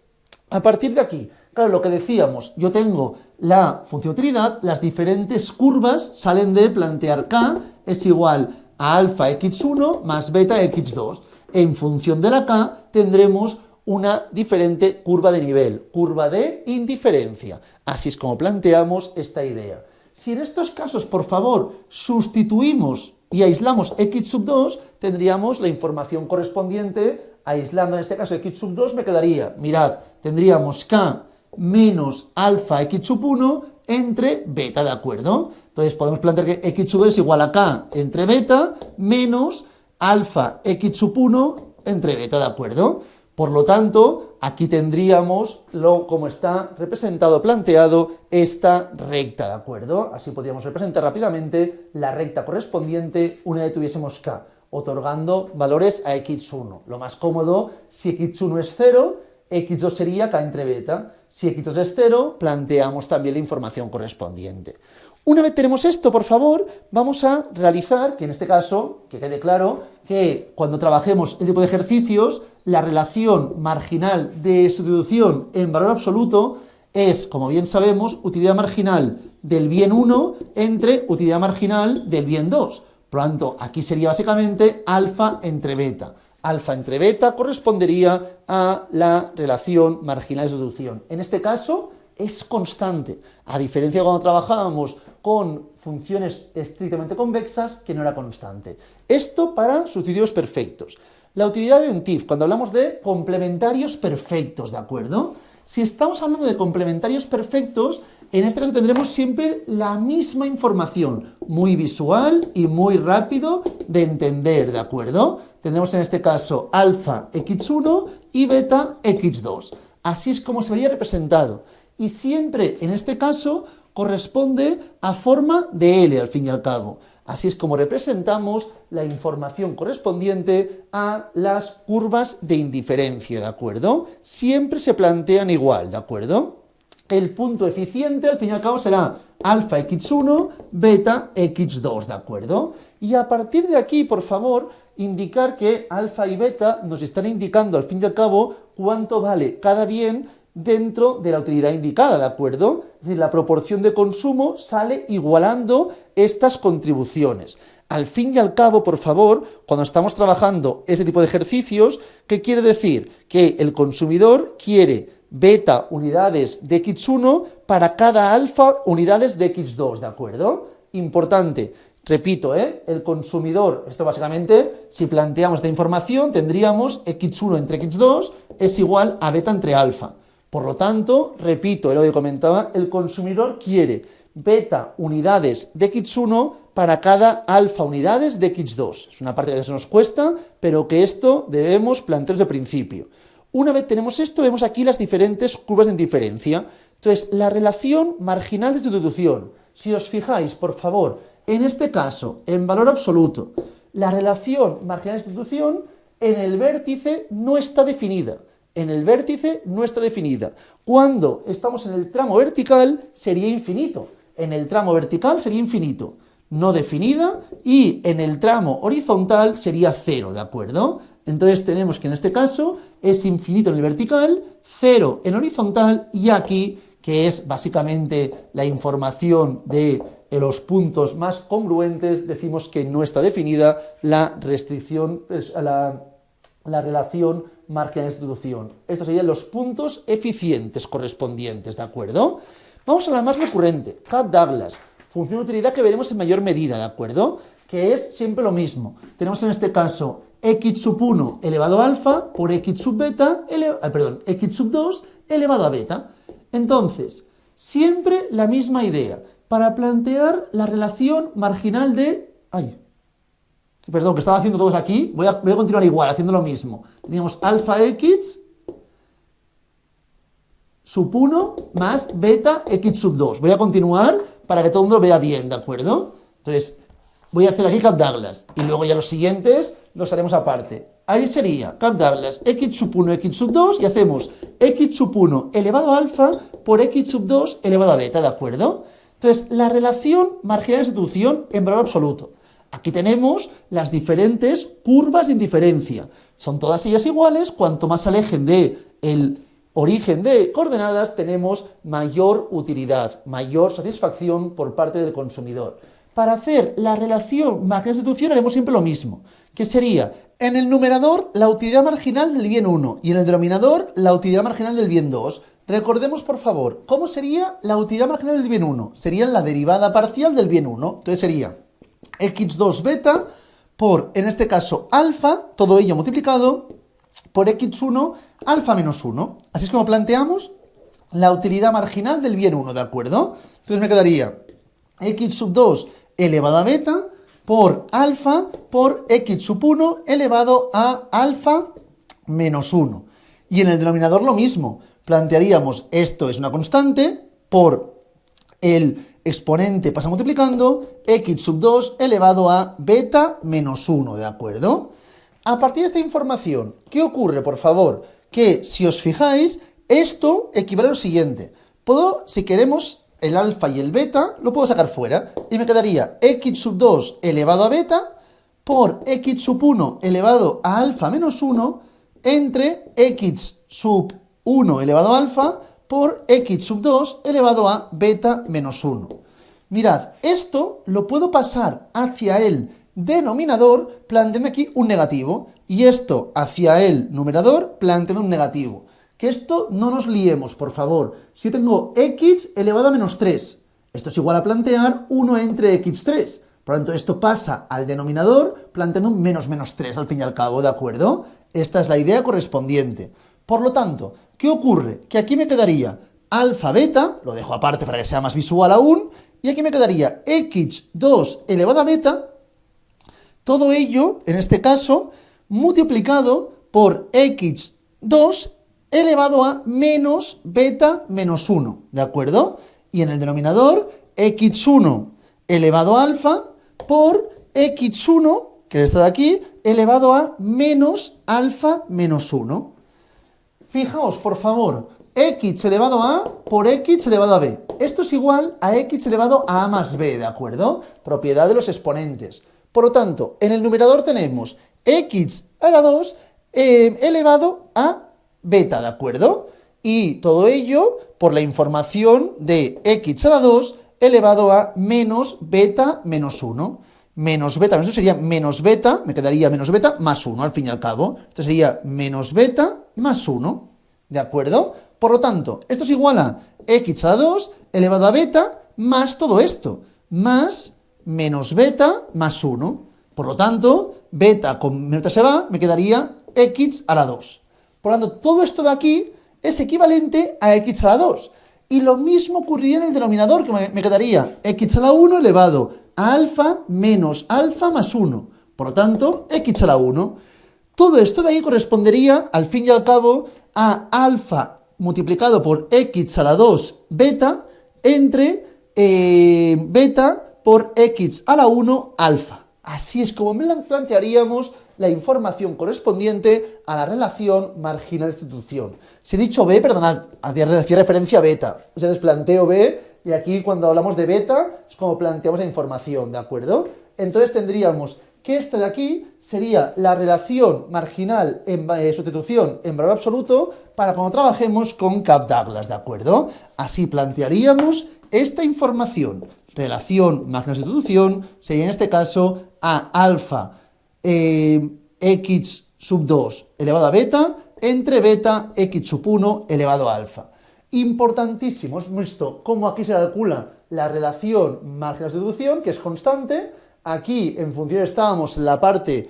a partir de aquí, claro, lo que decíamos, yo tengo la función de utilidad, las diferentes curvas salen de plantear k es igual a alfa x1 más beta x2. En función de la k tendremos una diferente curva de nivel, curva de indiferencia. Así es como planteamos esta idea. Si en estos casos, por favor, sustituimos y aislamos x sub 2, tendríamos la información correspondiente. Aislando en este caso x sub 2 me quedaría, mirad, tendríamos k menos alfa x sub 1 entre beta, ¿de acuerdo? Entonces podemos plantear que x sub 2 es igual a k entre beta menos alfa x sub 1 entre beta, ¿de acuerdo? Por lo tanto, aquí tendríamos, como está representado, planteado, esta recta, ¿de acuerdo? Así podríamos representar rápidamente la recta correspondiente una vez tuviésemos k, otorgando valores a x1. Lo más cómodo, si x1 es 0, x2 sería k entre beta. Si x2 es 0, planteamos también la información correspondiente. Una vez tenemos esto, por favor, vamos a realizar, que en este caso, que quede claro, que cuando trabajemos este tipo de ejercicios, la relación marginal de sustitución en valor absoluto es, como bien sabemos, utilidad marginal del bien 1 entre utilidad marginal del bien 2. Por lo tanto, aquí sería básicamente alfa entre beta. Alfa entre beta correspondería a la relación marginal de sustitución. En este caso es constante, a diferencia de cuando trabajábamos con funciones estrictamente convexas, que no era constante. Esto para sustitutivos perfectos. La utilidad de Ventif, cuando hablamos de complementarios perfectos, ¿de acuerdo? Si estamos hablando de complementarios perfectos, en este caso tendremos siempre la misma información, muy visual y muy rápido de entender, ¿de acuerdo? Tendremos en este caso alfa x1 y beta x2. Así es como se vería representado. Y siempre, en este caso, corresponde a forma de L, al fin y al cabo. Así es como representamos la información correspondiente a las curvas de indiferencia, ¿de acuerdo? Siempre se plantean igual, ¿de acuerdo? El punto eficiente, al fin y al cabo, será alfa x1, beta x2, ¿de acuerdo? Y a partir de aquí, por favor, indicar que alfa y beta nos están indicando, al fin y al cabo, cuánto vale cada bien dentro de la utilidad indicada, ¿de acuerdo? Es decir, la proporción de consumo sale igualando estas contribuciones. Al fin y al cabo, por favor, cuando estamos trabajando ese tipo de ejercicios, ¿qué quiere decir? Que el consumidor quiere beta unidades de x1 para cada alfa unidades de x2, ¿de acuerdo? Importante, repito, el consumidor, esto básicamente, si planteamos esta información, tendríamos x1 entre x2 es igual a beta entre alfa. Por lo tanto, repito lo que comentaba, el consumidor quiere beta unidades de x1 para cada alfa unidades de x2. Es una parte que a veces nos cuesta, pero que esto debemos plantear desde el principio. Una vez tenemos esto, vemos aquí las diferentes curvas de indiferencia. Entonces, la relación marginal de sustitución. Si os fijáis, por favor, en este caso, en valor absoluto, la relación marginal de sustitución en el vértice no está definida. En el vértice no está definida. Cuando estamos en el tramo vertical sería infinito. En el tramo vertical sería infinito. No definida, y en el tramo horizontal sería 0, ¿de acuerdo? Entonces tenemos que en este caso es infinito en el vertical, 0 en horizontal, y aquí, que es básicamente la información de los puntos más congruentes, decimos que no está definida la restricción, la relación marginal de sustitución. Estos serían los puntos eficientes correspondientes, ¿de acuerdo? Vamos a la más recurrente, Cobb-Douglas, función de utilidad que veremos en mayor medida, ¿de acuerdo? que es siempre lo mismo. Tenemos en este caso x sub 1 elevado a alfa por x sub beta, x sub 2 elevado a beta. Entonces, siempre la misma idea. Para plantear la relación marginal de... Perdón, que estaba haciendo todos aquí. Voy a continuar igual, haciendo lo mismo. Teníamos alfa x sub 1 más beta x sub 2. Voy a continuar para que todo el mundo lo vea bien, ¿de acuerdo? Entonces, voy a hacer aquí Capdouglas. Y luego ya los siguientes los haremos aparte. Ahí sería Capdouglas x sub 1, x sub 2 y hacemos x sub 1 elevado a alfa por x sub 2 elevado a beta, ¿de acuerdo? Entonces, la relación marginal de sustitución en valor absoluto. Aquí tenemos las diferentes curvas de indiferencia. Son todas ellas iguales, cuanto más se alejen del origen de coordenadas, tenemos mayor utilidad, mayor satisfacción por parte del consumidor. Para hacer la relación marginal de sustitución haremos siempre lo mismo, que sería en el numerador la utilidad marginal del bien 1 y en el denominador la utilidad marginal del bien 2. Recordemos, por favor, ¿cómo sería la utilidad marginal del bien 1? Sería la derivada parcial del bien 1. Entonces sería x2 beta por, en este caso, alfa, todo ello multiplicado, por x1 alfa menos 1. Así es como planteamos la utilidad marginal del bien 1, ¿de acuerdo? Entonces me quedaría x sub 2 elevado a beta por alfa por x sub 1 elevado a alfa menos 1. Y en el denominador lo mismo. Plantearíamos esto es una constante por el exponente pasa multiplicando x sub 2 elevado a beta menos 1, ¿de acuerdo? A partir de esta información, ¿qué ocurre, por favor? Que, si os fijáis, esto equivale a lo siguiente. Puedo, si queremos, el alfa y el beta, lo puedo sacar fuera. Y me quedaría x sub 2 elevado a beta por x sub 1 elevado a alfa menos 1 entre x sub 1 elevado a alfa por x sub 2 elevado a beta menos 1. Mirad, esto lo puedo pasar hacia el denominador planteando aquí un negativo y esto hacia el numerador planteando un negativo. Que esto no nos liemos, por favor. Si yo tengo x elevado a menos 3, esto es igual a plantear 1 entre x3. Por lo tanto, esto pasa al denominador planteando un menos 3 al fin y al cabo, ¿de acuerdo? Esta es la idea correspondiente. Por lo tanto, ¿qué ocurre? Que aquí me quedaría alfa beta, lo dejo aparte para que sea más visual aún, y aquí me quedaría x2 elevado a beta, todo ello, en este caso, multiplicado por x2 elevado a menos beta menos 1, ¿de acuerdo? Y en el denominador, x1 elevado a alfa por x1, que está de aquí, elevado a menos alfa menos 1. Fijaos, por favor, x elevado a por x elevado a b. Esto es igual a x elevado a más b, ¿de acuerdo? Propiedad de los exponentes. Por lo tanto, en el numerador tenemos x a la 2 elevado a beta, ¿de acuerdo? Y todo ello por la información de x a la 2 elevado a menos beta menos 1. Menos beta menos 1 sería menos beta, me quedaría menos beta más 1 al fin y al cabo. Esto sería menos beta más 1, ¿de acuerdo? Por lo tanto, esto es igual a x a la 2 elevado a beta más todo esto, más menos beta más 1. Por lo tanto, beta con menos beta se va, me quedaría x a la 2. Por lo tanto, todo esto de aquí es equivalente a x a la 2. Y lo mismo ocurriría en el denominador, que me quedaría x a la 1 elevado a alfa menos alfa más 1. Por lo tanto, x a la 1. Todo esto de ahí correspondería, al fin y al cabo, a alfa multiplicado por x a la 2 beta entre beta por x a la 1 alfa. Así es como plantearíamos la información correspondiente a la relación marginal de sustitución. Si he dicho b, perdonad, hacía referencia a beta. Entonces planteo b y aquí cuando hablamos de beta es como planteamos la información, ¿de acuerdo? Entonces tendríamos que esta de aquí sería la relación marginal en sustitución en valor absoluto para cuando trabajemos con Capdouglas, ¿de acuerdo? Así plantearíamos esta información. Relación marginal de sustitución sería en este caso a alfa x sub 2 elevado a beta entre beta x sub 1 elevado a alfa. Importantísimo, hemos visto cómo aquí se calcula la relación marginal de sustitución, que es constante. Aquí en función estábamos en la parte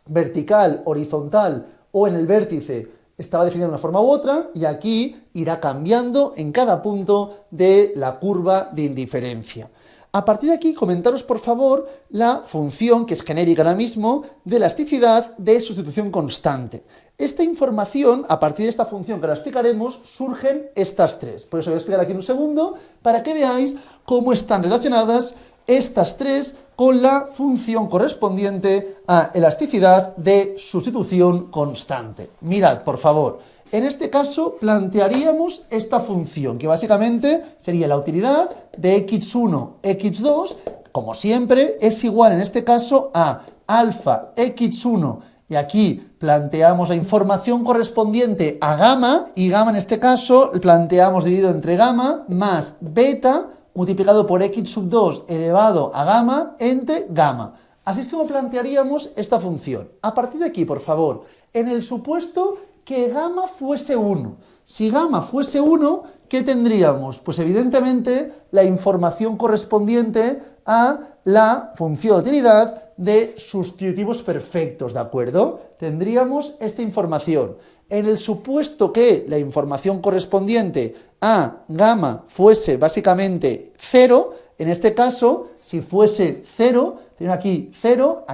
vertical, horizontal o en el vértice estaba definida de una forma u otra, y aquí irá cambiando en cada punto de la curva de indiferencia. A partir de aquí, comentaros por favor la función, que es genérica ahora mismo, de elasticidad de sustitución constante. Esta información, a partir de esta función que ahora explicaremos, surgen estas tres. Por eso voy a explicar aquí en un segundo, para que veáis cómo están relacionadas estas tres con la función correspondiente a elasticidad de sustitución constante. Mirad, por favor, en este caso plantearíamos esta función, que básicamente sería la utilidad de x1, x2, como siempre, es igual en este caso a alfa x1, y aquí planteamos la información correspondiente a gamma, y gamma en este caso planteamos dividido entre gamma más beta, multiplicado por x sub 2 elevado a gamma entre gamma. Así es como plantearíamos esta función. A partir de aquí, por favor, en el supuesto que gamma fuese 1. Si gamma fuese 1, ¿qué tendríamos? Pues evidentemente la información correspondiente a la función de utilidad de sustitutivos perfectos, ¿de acuerdo? Tendríamos esta información. En el supuesto que la información correspondiente a gamma fuese básicamente 0, en este caso, si fuese 0, tengo aquí 0,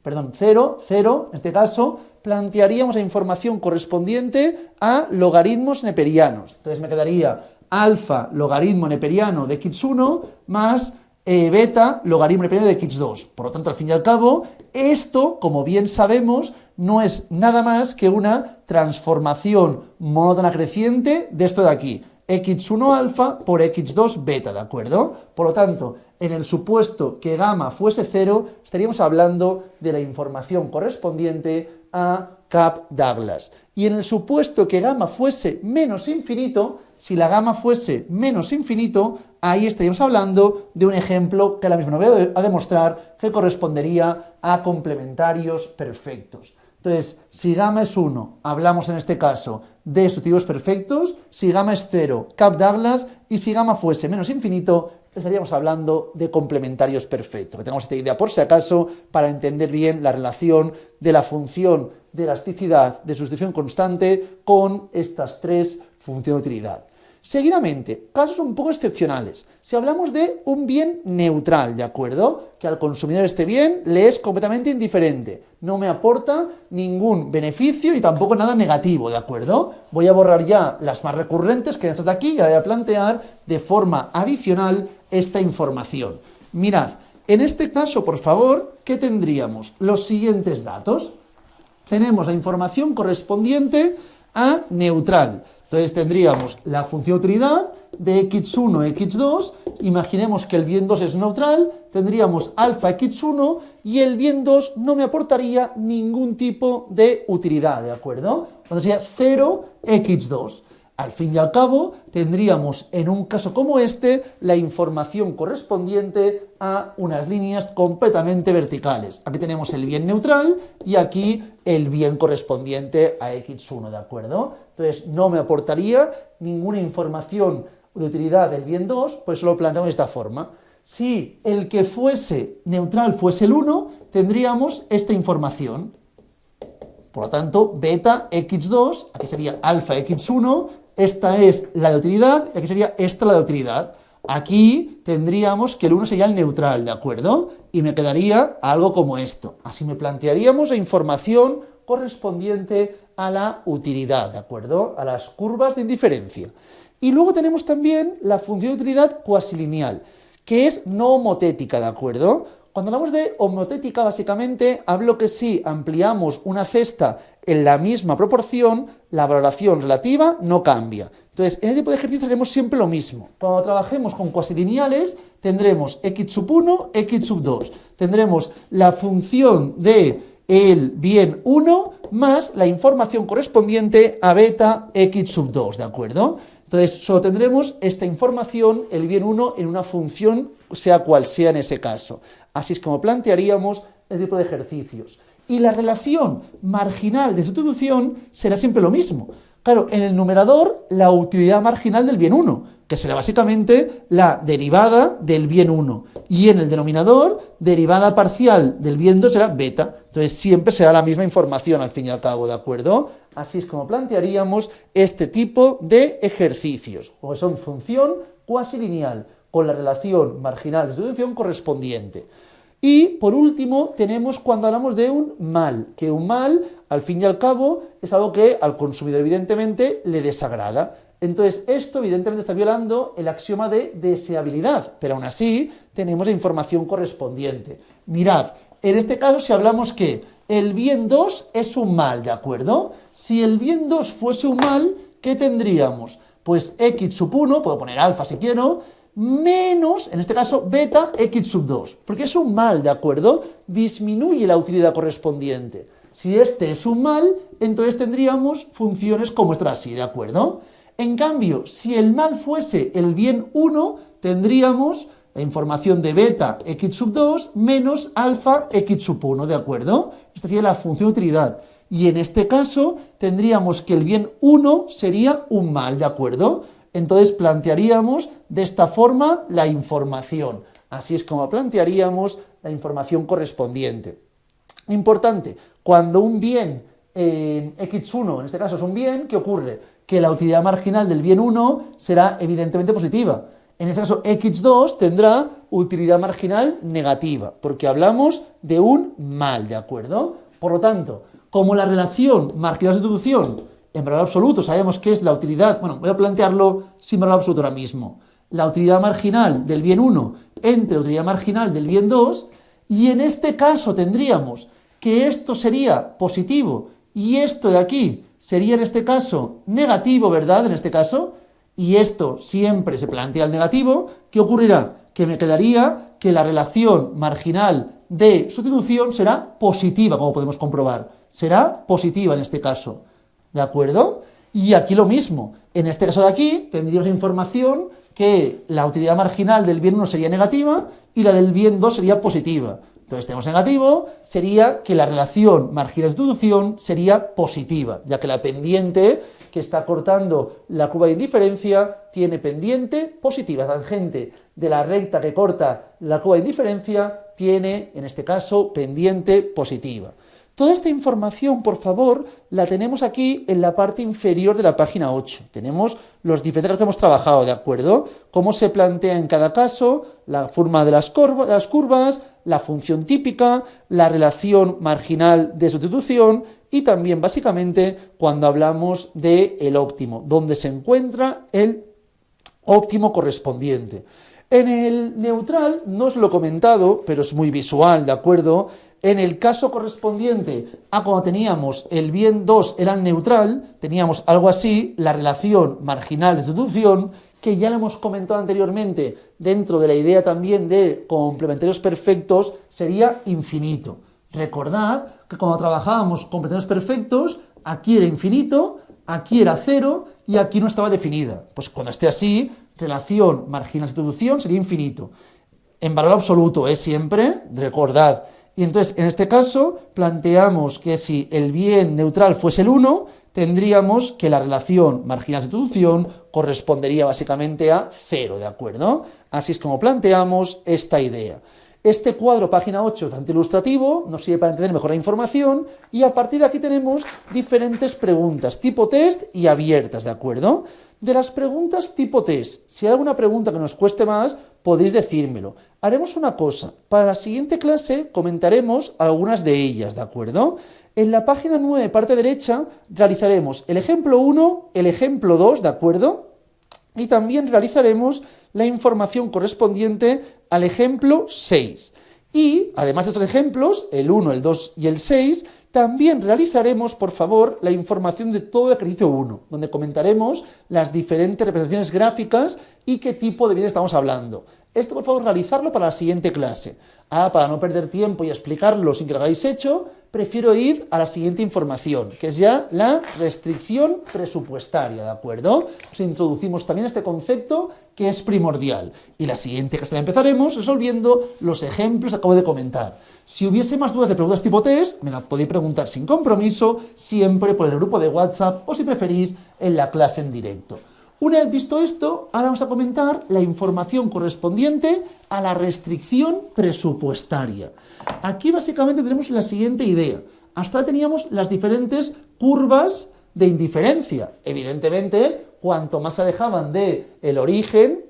perdón, 0, 0, en este caso, plantearíamos la información correspondiente a logaritmos neperianos. Entonces me quedaría alfa logaritmo neperiano de x1 más beta logaritmo neperiano de x2. Por lo tanto, al fin y al cabo, esto, como bien sabemos, no es nada más que una transformación monótona creciente de esto de aquí, x1 alfa por x2 beta, ¿de acuerdo? Por lo tanto, en el supuesto que gamma fuese 0, estaríamos hablando de la información correspondiente a Capes-Douglas. Y en el supuesto que gamma fuese menos infinito, si la gamma fuese menos infinito, ahí estaríamos hablando de un ejemplo que ahora mismo no voy a demostrar, que correspondería a complementarios perfectos. Entonces, si gamma es 1, hablamos en este caso de sustitutivos perfectos, si gamma es 0, Capes-Douglas, y si gamma fuese menos infinito, estaríamos hablando de complementarios perfectos. Que tengamos esta idea por si acaso, para entender bien la relación de la función de elasticidad de sustitución constante con estas tres funciones de utilidad. Seguidamente, casos un poco excepcionales. Si hablamos de un bien neutral, ¿de acuerdo? Que al consumidor este bien le es completamente indiferente. No me aporta ningún beneficio y tampoco nada negativo, ¿de acuerdo? Voy a borrar ya las más recurrentes que estas de aquí y ahora voy a plantear de forma adicional esta información. Mirad, en este caso, por favor, ¿qué tendríamos? Los siguientes datos. Tenemos la información correspondiente a neutral. Entonces tendríamos la función de utilidad de x1, x2, imaginemos que el bien 2 es neutral, tendríamos alfa x1 y el bien 2 no me aportaría ningún tipo de utilidad, ¿de acuerdo? Entonces sería 0 x2. Al fin y al cabo, tendríamos en un caso como este la información correspondiente a unas líneas completamente verticales. Aquí tenemos el bien neutral y aquí el bien correspondiente a x1, ¿de acuerdo? Entonces no me aportaría ninguna información de utilidad del bien 2, por eso lo planteamos de esta forma. Si el que fuese neutral fuese el 1, tendríamos esta información. Por lo tanto, beta x2, aquí sería alfa x1, esta es la de utilidad, y aquí sería esta la de utilidad. Aquí tendríamos que el 1 sería el neutral, ¿de acuerdo? Y me quedaría algo como esto. Así me plantearíamos la información correspondiente a la utilidad, ¿de acuerdo? A las curvas de indiferencia. Y luego tenemos también la función de utilidad cuasilineal, que es no homotética, ¿de acuerdo? Cuando hablamos de homotética, básicamente, hablo que si ampliamos una cesta en la misma proporción, la valoración relativa no cambia. Entonces, en este tipo de ejercicios haremos siempre lo mismo. Cuando trabajemos con cuasilineales, tendremos x sub 1, x sub 2. Tendremos la función de el bien 1 más la información correspondiente a beta x sub 2, ¿de acuerdo? Entonces, solo tendremos esta información, el bien 1, en una función, sea cual sea en ese caso. Así es como plantearíamos este tipo de ejercicios. Y la relación marginal de sustitución será siempre lo mismo. Claro, en el numerador, la utilidad marginal del bien 1. que será básicamente la derivada del bien 1. Y en el denominador, derivada parcial del bien 2 será beta. Entonces siempre será la misma información al fin y al cabo, ¿de acuerdo? Así es como plantearíamos este tipo de ejercicios, o que son función cuasi lineal, con la relación marginal de sustitución correspondiente. Y por último tenemos cuando hablamos de un mal, que un mal al fin y al cabo es algo que al consumidor evidentemente le desagrada. Entonces esto evidentemente está violando el axioma de deseabilidad, pero aún así tenemos la información correspondiente. Mirad, en este caso si hablamos que el bien 2 es un mal, ¿de acuerdo? Si el bien 2 fuese un mal, ¿qué tendríamos? Pues x sub 1, puedo poner alfa si quiero, menos, en este caso, beta x sub 2, porque es un mal, ¿de acuerdo? Disminuye la utilidad correspondiente. Si este es un mal, entonces tendríamos funciones como esta así, ¿de acuerdo? En cambio, si el mal fuese el bien 1, tendríamos la información de beta x sub 2 menos alfa x sub 1, ¿de acuerdo? Esta sería la función de utilidad. Y en este caso tendríamos que el bien 1 sería un mal, ¿de acuerdo? Entonces plantearíamos de esta forma la información. Así es como plantearíamos la información correspondiente. Importante, cuando un bien x1, en este caso es un bien, ¿qué ocurre? Que la utilidad marginal del bien 1 será evidentemente positiva. En este caso, x2 tendrá utilidad marginal negativa, porque hablamos de un mal, ¿de acuerdo? Por lo tanto, como la relación marginal de sustitución en valor absoluto sabemos que es la utilidad, bueno, voy a plantearlo sin valor absoluto ahora mismo, la utilidad marginal del bien 1 entre la utilidad marginal del bien 2, y en este caso tendríamos que esto sería positivo y esto de aquí sería en este caso negativo, ¿verdad? En este caso, y esto siempre se plantea el negativo, ¿qué ocurrirá? Que me quedaría que la relación marginal de sustitución será positiva, como podemos comprobar. Será positiva en este caso, ¿de acuerdo? Y aquí lo mismo, en este caso de aquí tendríamos información que la utilidad marginal del bien 1 sería negativa y la del bien 2 sería positiva. Entonces tenemos negativo, sería que la relación marginal de sustitución sería positiva, ya que la pendiente que está cortando la curva de indiferencia tiene pendiente positiva. La tangente de la recta que corta la curva de indiferencia tiene, en este caso, pendiente positiva. Toda esta información, por favor, la tenemos aquí en la parte inferior de la página 8. Tenemos los diferentes casos que hemos trabajado, ¿de acuerdo? Cómo se plantea en cada caso, la forma de las curvas, la función típica, la relación marginal de sustitución y también, básicamente, cuando hablamos del óptimo, donde se encuentra el óptimo correspondiente. En el neutral, no os lo he comentado, pero es muy visual, ¿de acuerdo? En el caso correspondiente a cuando teníamos el bien 2 era el neutral, teníamos algo así, la relación marginal de sustitución, que ya lo hemos comentado anteriormente, dentro de la idea también de complementarios perfectos, sería infinito. Recordad que cuando trabajábamos complementarios perfectos, aquí era infinito, aquí era 0 y aquí no estaba definida. Pues cuando esté así, relación marginal de sustitución sería infinito. En valor absoluto es siempre, recordad. Y entonces, en este caso, planteamos que si el bien neutral fuese el 1, tendríamos que la relación marginal de sustitución correspondería básicamente a 0, ¿de acuerdo? Así es como planteamos esta idea. Este cuadro, página 8, es bastante ilustrativo, nos sirve para entender mejor la información, y a partir de aquí tenemos diferentes preguntas, tipo test y abiertas, ¿de acuerdo? De las preguntas tipo test, si hay alguna pregunta que nos cueste más, podéis decírmelo. Haremos una cosa, para la siguiente clase comentaremos algunas de ellas, ¿de acuerdo? En la página 9, parte derecha, realizaremos el ejemplo 1, el ejemplo 2, ¿de acuerdo? Y también realizaremos la información correspondiente al ejemplo 6. Y, además de estos ejemplos, el 1, el 2 y el 6, también realizaremos, por favor, la información de todo el ejercicio 1, donde comentaremos las diferentes representaciones gráficas y qué tipo de bienes estamos hablando. Esto, por favor, realizarlo para la siguiente clase. Para no perder tiempo y explicarlo sin que lo hagáis hecho, prefiero ir a la siguiente información, que es ya la restricción presupuestaria, ¿de acuerdo? Os introducimos también este concepto que es primordial. Y la siguiente clase la empezaremos resolviendo los ejemplos que acabo de comentar. Si hubiese más dudas de preguntas tipo test, me las podéis preguntar sin compromiso, siempre por el grupo de WhatsApp o si preferís en la clase en directo. Una vez visto esto, ahora vamos a comentar la información correspondiente a la restricción presupuestaria. Aquí básicamente tenemos la siguiente idea. Hasta ahora teníamos las diferentes curvas de indiferencia. Evidentemente, cuanto más se alejaban del origen,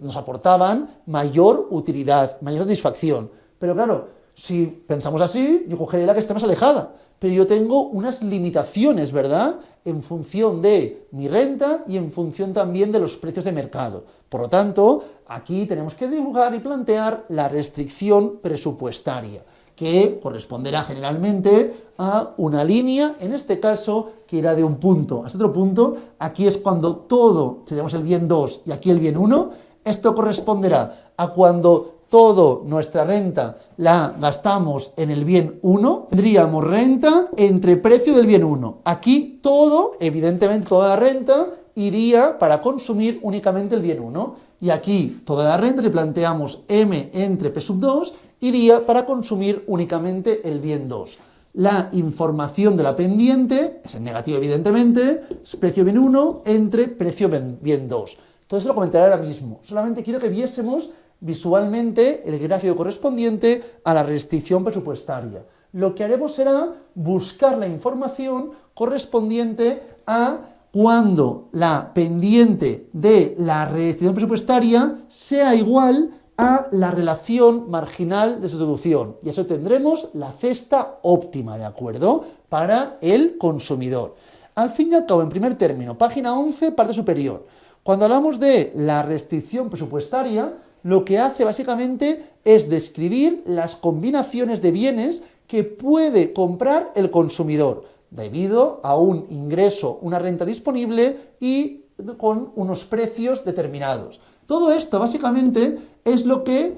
nos aportaban mayor utilidad, mayor satisfacción. Pero claro, si pensamos así, yo cogería la que esté más alejada. Pero yo tengo unas limitaciones, ¿verdad?, en función de mi renta y en función también de los precios de mercado. Por lo tanto, aquí tenemos que dibujar y plantear la restricción presupuestaria, que corresponderá generalmente a una línea, en este caso, que irá de un punto hasta otro punto. Aquí es cuando todo, si tenemos el bien 2 y aquí el bien 1, esto corresponderá a cuando toda nuestra renta la gastamos en el bien 1, tendríamos renta entre precio del bien 1. Aquí todo, evidentemente toda la renta, iría para consumir únicamente el bien 1. Y aquí toda la renta, si planteamos M entre P sub 2, iría para consumir únicamente el bien 2. La información de la pendiente, es en negativo evidentemente, es precio bien 1 entre precio bien 2. Todo eso lo comentaré ahora mismo. Solamente quiero que viésemos visualmente el gráfico correspondiente a la restricción presupuestaria. Lo que haremos será buscar la información correspondiente a cuando la pendiente de la restricción presupuestaria sea igual a la relación marginal de sustitución. Y eso tendremos la cesta óptima, ¿de acuerdo?, para el consumidor. Al fin y al cabo, en primer término, página 11, parte superior. Cuando hablamos de la restricción presupuestaria, lo que hace básicamente es describir las combinaciones de bienes que puede comprar el consumidor debido a un ingreso, una renta disponible y con unos precios determinados. Todo esto básicamente es lo que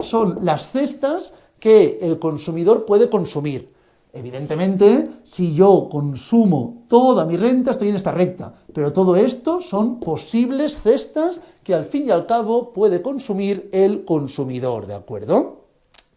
son las cestas que el consumidor puede consumir. Evidentemente, si yo consumo toda mi renta, estoy en esta recta, pero todo esto son posibles cestas que al fin y al cabo puede consumir el consumidor, ¿de acuerdo?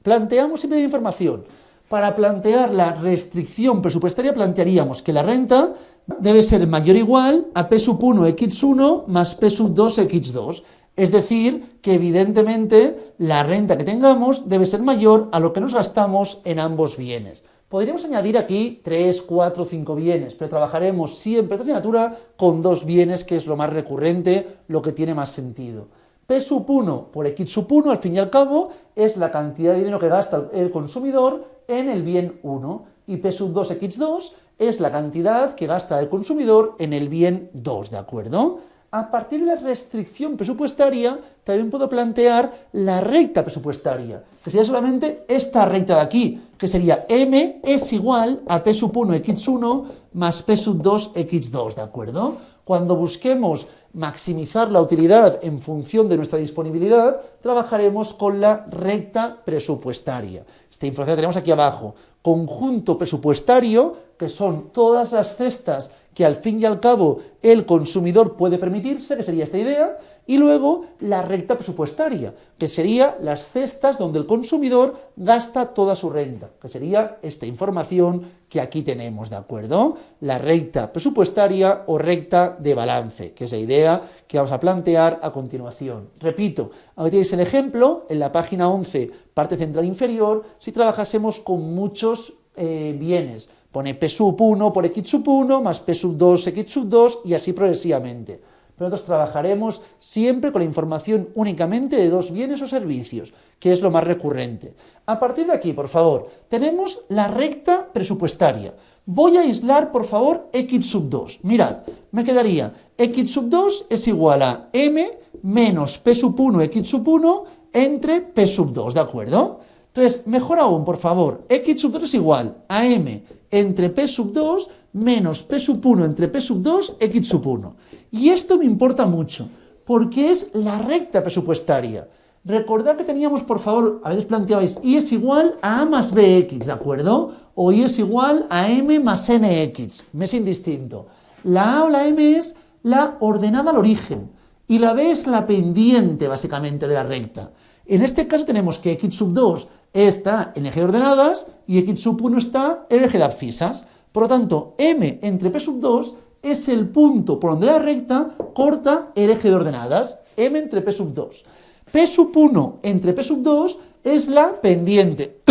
Planteamos siempre la información. Para plantear la restricción presupuestaria plantearíamos que la renta debe ser mayor o igual a P sub 1 x1 más P sub 2 x2. Es decir, que evidentemente la renta que tengamos debe ser mayor a lo que nos gastamos en ambos bienes. Podríamos añadir aquí 3, 4, 5 bienes, pero trabajaremos siempre esta asignatura con 2 bienes, que es lo más recurrente, lo que tiene más sentido. P sub 1 por X sub 1, al fin y al cabo, es la cantidad de dinero que gasta el consumidor en el bien 1, y P sub 2 X2 es la cantidad que gasta el consumidor en el bien 2, ¿de acuerdo? A partir de la restricción presupuestaria, también puedo plantear la recta presupuestaria, que sería solamente esta recta de aquí, que sería M es igual a P sub 1 x1 más P sub 2 x2, ¿de acuerdo? Cuando busquemos maximizar la utilidad en función de nuestra disponibilidad, trabajaremos con la recta presupuestaria. Esta información la tenemos aquí abajo. Conjunto presupuestario, que son todas las cestas que al fin y al cabo el consumidor puede permitirse, que sería esta idea, y luego la recta presupuestaria, que sería las cestas donde el consumidor gasta toda su renta, que sería esta información que aquí tenemos, ¿de acuerdo? La recta presupuestaria o recta de balance, que es la idea que vamos a plantear a continuación. Repito, aquí tenéis el ejemplo, en la página 11, parte central inferior, si trabajásemos con muchos bienes. Pone P sub 1 por X sub 1 más P sub 2 X sub 2 y así progresivamente. Pero nosotros trabajaremos siempre con la información únicamente de 2 bienes o servicios, que es lo más recurrente. A partir de aquí, por favor, tenemos la recta presupuestaria. Voy a aislar, por favor, X sub 2. Mirad, me quedaría X sub 2 es igual a M menos P sub 1 X sub 1 entre P sub 2, ¿de acuerdo? Entonces, mejor aún, por favor, X sub 2 es igual a M entre P sub 2 menos P sub 1 entre P sub 2, X sub 1. Y esto me importa mucho, porque es la recta presupuestaria. Recordad que teníamos, por favor, a veces planteabais, Y es igual a A más BX, ¿de acuerdo? O Y es igual a M más NX, me es indistinto. La A o la M es la ordenada al origen, y la B es la pendiente, básicamente, de la recta. En este caso tenemos que X sub 2 está en eje de ordenadas y X sub 1 está en eje de abscisas. Por lo tanto, M entre P sub 2 es el punto por donde la recta corta el eje de ordenadas, m entre p sub 2. P sub 1 entre P sub 2 es la pendiente,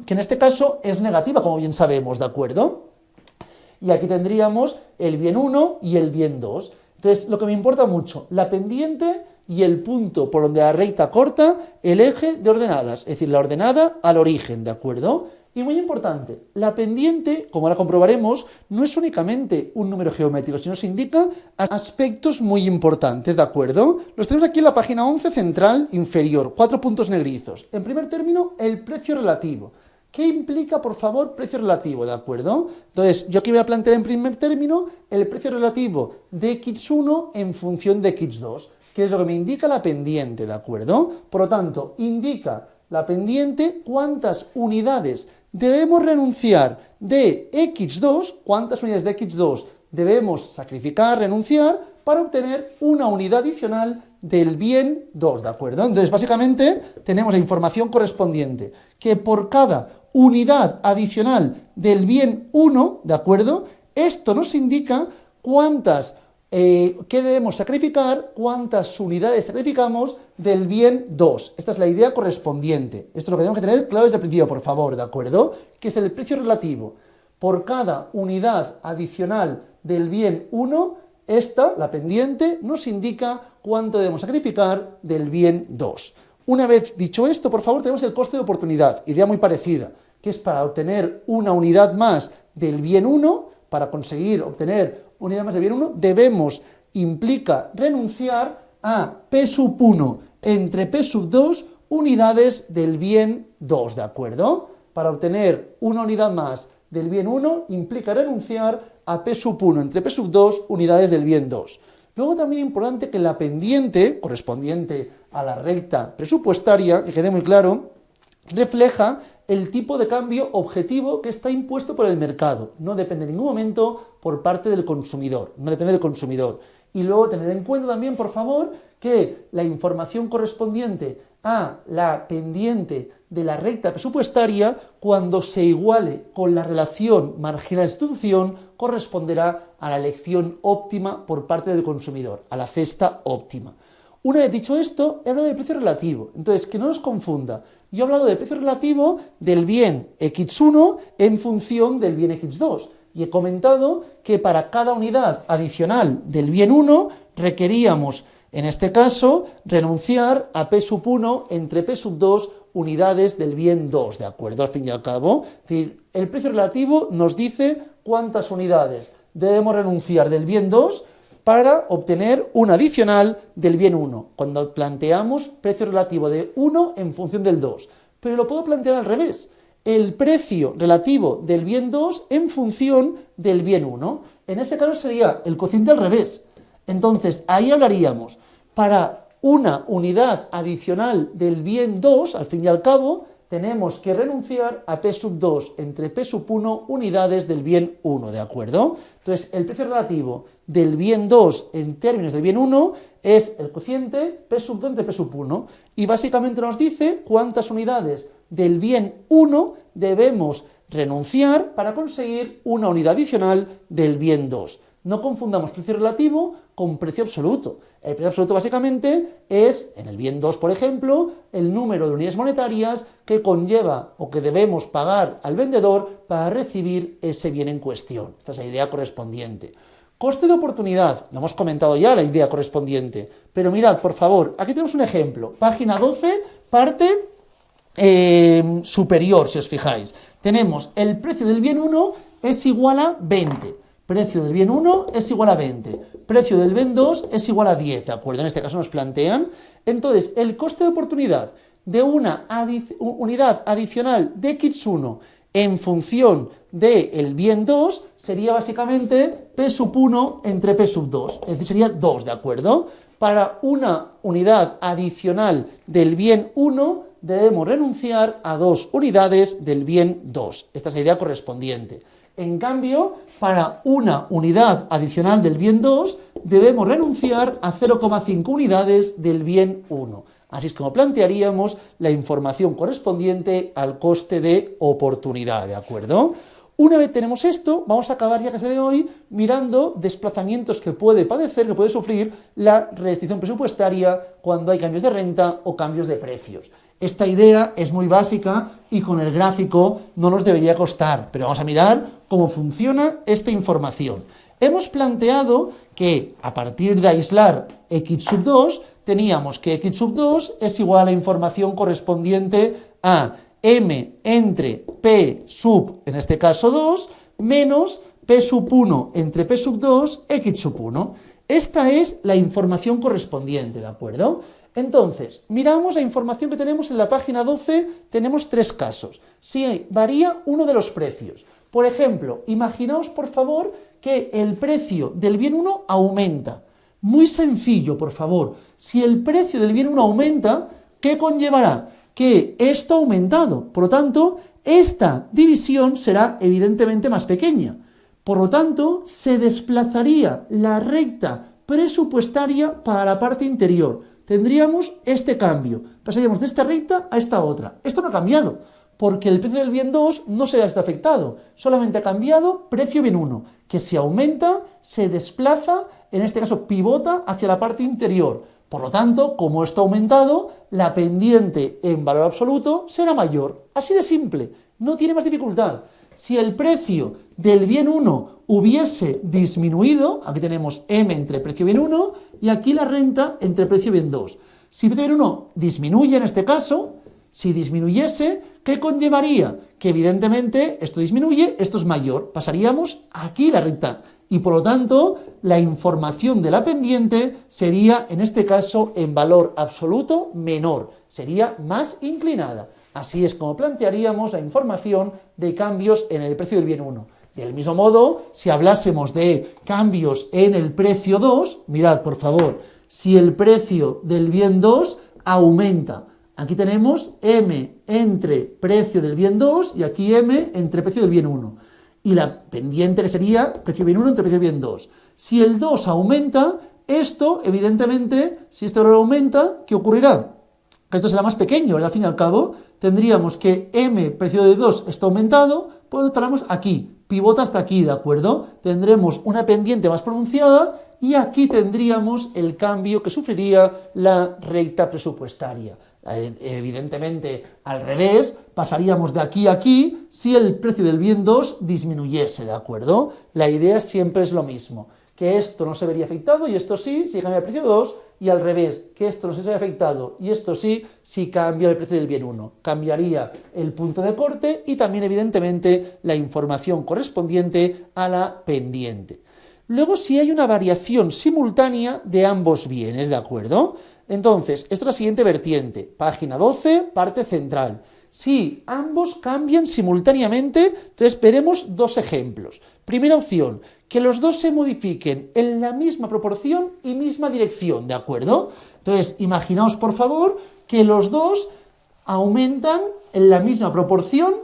que en este caso es negativa, como bien sabemos, ¿de acuerdo? Y aquí tendríamos el bien 1 y el bien 2. Entonces, lo que me importa mucho, la pendiente y el punto por donde la recta corta el eje de ordenadas, es decir, la ordenada al origen, ¿de acuerdo? Y muy importante, la pendiente, como ahora comprobaremos, no es únicamente un número geométrico, sino nos indica aspectos muy importantes, ¿de acuerdo? Los tenemos aquí en la página 11, central, inferior, 4 puntos negrizos. En primer término, el precio relativo. ¿Qué implica, por favor, precio relativo, de acuerdo? Entonces, yo aquí voy a plantear en primer término el precio relativo de x1 en función de x2, que es lo que me indica la pendiente, ¿de acuerdo? Por lo tanto, indica la pendiente cuántas unidades debemos renunciar de x2, cuántas unidades de x2 debemos sacrificar, renunciar, para obtener una unidad adicional del bien 2, ¿de acuerdo? Entonces, básicamente, tenemos la información correspondiente, que por cada unidad adicional del bien 1, ¿de acuerdo? Esto nos indica cuántas, qué debemos sacrificar, cuántas unidades sacrificamos del bien 2. Esta es la idea correspondiente. Esto es lo que tenemos que tener claro desde el principio, por favor, ¿de acuerdo? Que es el precio relativo. Por cada unidad adicional del bien 1, esta, la pendiente, nos indica cuánto debemos sacrificar del bien 2. Una vez dicho esto, por favor, tenemos el coste de oportunidad, idea muy parecida, que es para obtener una unidad más del bien 1, para conseguir obtener una unidad más del bien 1, implica renunciar a P sub 1 entre P sub 2 unidades del bien 2, ¿de acuerdo? Para obtener una unidad más del bien 1 implica renunciar a P sub 1 entre P sub 2 unidades del bien 2. Luego también es importante que la pendiente, correspondiente a la recta presupuestaria, que quede muy claro, refleja el tipo de cambio objetivo que está impuesto por el mercado. No depende en ningún momento por parte del consumidor, no depende del consumidor. Y luego tened en cuenta también, por favor, que la información correspondiente a la pendiente de la recta presupuestaria, cuando se iguale con la relación marginal-sustitución, corresponderá a la elección óptima por parte del consumidor, a la cesta óptima. Una vez dicho esto, he hablado del precio relativo. Entonces, que no nos confunda. Yo he hablado del precio relativo del bien x1 en función del bien x2. Y he comentado que para cada unidad adicional del bien 1 requeríamos, en este caso, renunciar a P sub 1 entre P sub 2 unidades del bien 2, ¿de acuerdo? Al fin y al cabo, es decir, el precio relativo nos dice cuántas unidades debemos renunciar del bien 2 para obtener una adicional del bien 1, cuando planteamos precio relativo de 1 en función del 2. Pero lo puedo plantear al revés, el precio relativo del bien 2 en función del bien 1. En ese caso sería el cociente al revés. Entonces, ahí hablaríamos, para una unidad adicional del bien 2, al fin y al cabo, tenemos que renunciar a P sub 2 entre P sub 1 unidades del bien 1, ¿de acuerdo? Entonces, el precio relativo del bien 2 en términos del bien 1 es el cociente P sub 2 entre P sub 1, y básicamente nos dice cuántas unidades del bien 1 debemos renunciar para conseguir una unidad adicional del bien 2. No confundamos precio relativo con precio absoluto. El precio absoluto básicamente es, en el bien 2, por ejemplo, el número de unidades monetarias que conlleva o que debemos pagar al vendedor para recibir ese bien en cuestión. Esta es la idea correspondiente. Coste de oportunidad, lo hemos comentado ya, la idea correspondiente. Pero mirad, por favor, aquí tenemos un ejemplo. Página 12, parte superior, si os fijáis. Tenemos el precio del bien 1 es igual a 20. Precio del bien 1 es igual a 20. Precio del bien 2 es igual a 10, ¿de acuerdo? En este caso nos plantean. Entonces, el coste de oportunidad de una unidad adicional de x1 en función del bien 2 sería básicamente P sub 1 entre P sub 2. Es decir, sería 2, ¿de acuerdo? Para una unidad adicional del bien 1 debemos renunciar a 2 unidades del bien 2. Esta es la idea correspondiente. En cambio, para una unidad adicional del bien 2, debemos renunciar a 0,5 unidades del bien 1. Así es como plantearíamos la información correspondiente al coste de oportunidad, ¿de acuerdo? Una vez tenemos esto, vamos a acabar ya clase de hoy mirando desplazamientos que puede padecer, que puede sufrir la restricción presupuestaria cuando hay cambios de renta o cambios de precios. Esta idea es muy básica y con el gráfico no nos debería costar, pero vamos a mirar cómo funciona esta información. Hemos planteado que a partir de aislar x sub 2, teníamos que x sub 2 es igual a la información correspondiente a m entre p sub, en este caso 2, menos p sub 1 entre p sub 2, x sub 1. Esta es la información correspondiente, ¿de acuerdo? Entonces, miramos la información que tenemos en la página 12, tenemos tres casos. Si varía uno de los precios. Por ejemplo, imaginaos por favor que el precio del bien 1 aumenta. Muy sencillo, por favor. Si el precio del bien 1 aumenta, ¿qué conllevará? Que esto ha aumentado. Por lo tanto, esta división será evidentemente más pequeña. Por lo tanto, se desplazaría la recta presupuestaria para la parte interior. Tendríamos este cambio. Pasaríamos de esta recta a esta otra. Esto no ha cambiado, porque el precio del bien 2 no se ha visto afectado. Solamente ha cambiado precio bien 1, que si aumenta, se desplaza, en este caso pivota hacia la parte interior. Por lo tanto, como esto ha aumentado, la pendiente en valor absoluto será mayor. Así de simple, no tiene más dificultad. Si el precio del bien 1 hubiese disminuido, aquí tenemos m entre precio bien 1 y aquí la renta entre precio bien 2. Si precio bien 1 disminuye en este caso, si disminuyese, ¿qué conllevaría? Que evidentemente esto disminuye, esto es mayor, pasaríamos aquí la recta y por lo tanto la información de la pendiente sería en este caso en valor absoluto menor, sería más inclinada. Así es como plantearíamos la información de cambios en el precio del bien 1. Del mismo modo, si hablásemos de cambios en el precio 2, mirad por favor, si el precio del bien 2 aumenta, aquí tenemos m entre precio del bien 2 y aquí m entre precio del bien 1. Y la pendiente que sería precio bien 1 entre precio bien 2. Si el 2 aumenta, esto evidentemente, si este valor aumenta, ¿qué ocurrirá? Esto será más pequeño, ¿verdad? Al fin y al cabo, tendríamos que m, precio de 2, está aumentado, pues estaremos aquí, pivota hasta aquí, ¿de acuerdo? Tendremos una pendiente más pronunciada y aquí tendríamos el cambio que sufriría la recta presupuestaria. Evidentemente, al revés, pasaríamos de aquí a aquí si el precio del bien 2 disminuyese, ¿de acuerdo? La idea siempre es lo mismo, que esto no se vería afectado y esto sí, si cambia el precio 2, y al revés, que esto no se ve afectado y esto sí, si cambia el precio del bien 1. Cambiaría el punto de corte y también, evidentemente, la información correspondiente a la pendiente. Luego, si hay una variación simultánea de ambos bienes, ¿de acuerdo? Entonces, esto es la siguiente vertiente, página 12, parte central. Si ambos cambian simultáneamente, entonces veremos dos ejemplos. Primera opción, que los dos se modifiquen en la misma proporción y misma dirección, ¿de acuerdo? Entonces, imaginaos, por favor, que los dos aumentan en la misma proporción,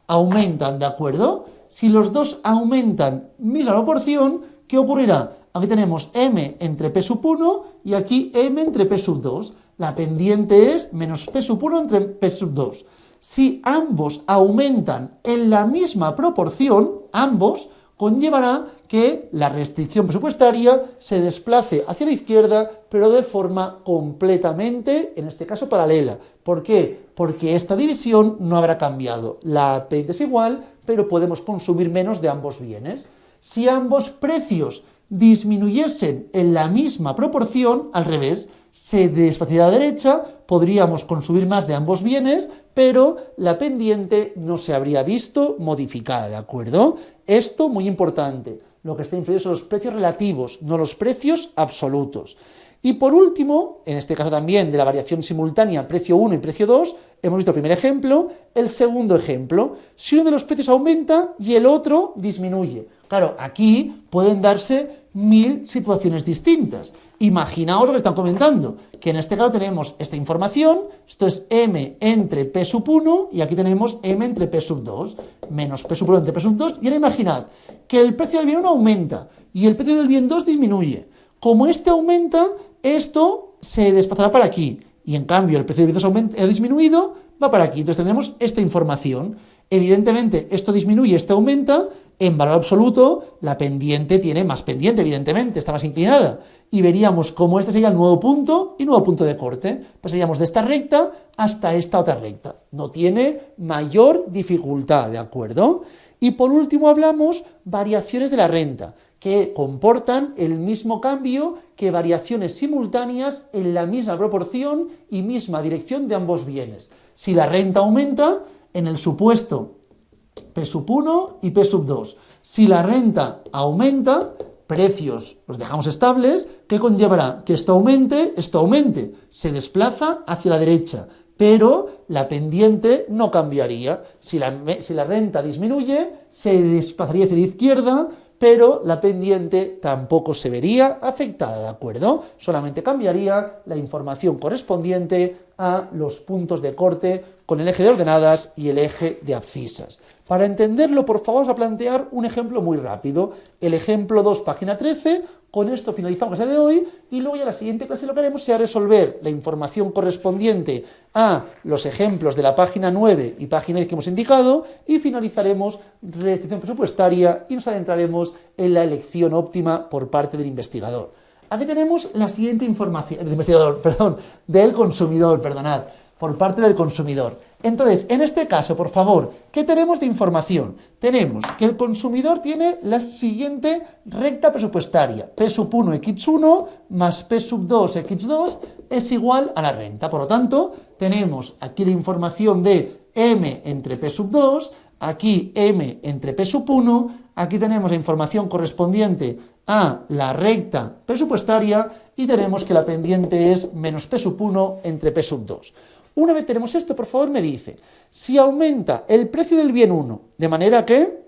aumentan, ¿de acuerdo? Si los dos aumentan misma proporción, ¿qué ocurrirá? Aquí tenemos m entre p sub 1 y aquí m entre p sub 2. La pendiente es menos p sub 1 entre p sub 2. Si ambos aumentan en la misma proporción, ambos, conllevará que la restricción presupuestaria se desplace hacia la izquierda, pero de forma completamente, en este caso, paralela. ¿Por qué? Porque esta división no habrá cambiado. La pendiente es igual, pero podemos consumir menos de ambos bienes. Si ambos precios disminuyesen en la misma proporción, al revés, se desplazaría a la derecha, podríamos consumir más de ambos bienes, pero la pendiente no se habría visto modificada, ¿de acuerdo? Esto muy importante, lo que está influido son los precios relativos, no los precios absolutos. Y por último, en este caso también de la variación simultánea precio 1 y precio 2, hemos visto el primer ejemplo, el segundo ejemplo, si uno de los precios aumenta y el otro disminuye. Claro, aquí pueden darse 1000 situaciones distintas. Imaginaos lo que están comentando, que en este caso tenemos esta información, esto es m entre p sub 1 y aquí tenemos m entre p sub 2, menos p sub 1 entre p sub 2, y ahora imaginad que el precio del bien 1 aumenta y el precio del bien 2 disminuye. Como este aumenta, esto se desplazará para aquí, y en cambio el precio del bien 2 ha disminuido, va para aquí. Entonces tendremos esta información. Evidentemente, esto disminuye, esto aumenta. En valor absoluto, la pendiente tiene más pendiente, evidentemente, está más inclinada. Y veríamos cómo este sería el nuevo punto y nuevo punto de corte. Pasaríamos de esta recta hasta esta otra recta. No tiene mayor dificultad, ¿de acuerdo? Y por último hablamos variaciones de la renta, que comportan el mismo cambio que variaciones simultáneas en la misma proporción y misma dirección de ambos bienes. Si la renta aumenta, en el supuesto P1 y P2. Si la renta aumenta, precios los dejamos estables, ¿qué conllevará? Que esto aumente, se desplaza hacia la derecha, pero la pendiente no cambiaría. Si la renta disminuye, se desplazaría hacia la izquierda, pero la pendiente tampoco se vería afectada, ¿de acuerdo? Solamente cambiaría la información correspondiente a los puntos de corte con el eje de ordenadas y el eje de abscisas. Para entenderlo, por favor, vamos a plantear un ejemplo muy rápido. El ejemplo 2, página 13, con esto finalizamos la clase de hoy y luego ya la siguiente clase lo que haremos será resolver la información correspondiente a los ejemplos de la página 9 y página 10 que hemos indicado y finalizaremos restricción presupuestaria y nos adentraremos en la elección óptima por parte del investigador. Aquí tenemos la siguiente información, del consumidor, por parte del consumidor. Entonces, en este caso, por favor, ¿qué tenemos de información? Tenemos que el consumidor tiene la siguiente recta presupuestaria. P1 X1 más P2 X2 es igual a la renta. Por lo tanto, tenemos aquí la información de M entre P2, aquí M entre P1, aquí tenemos la información correspondiente a la recta presupuestaria y tenemos que la pendiente es menos P1 entre P2. Una vez tenemos esto, por favor, me dice, si aumenta el precio del bien 1, de manera que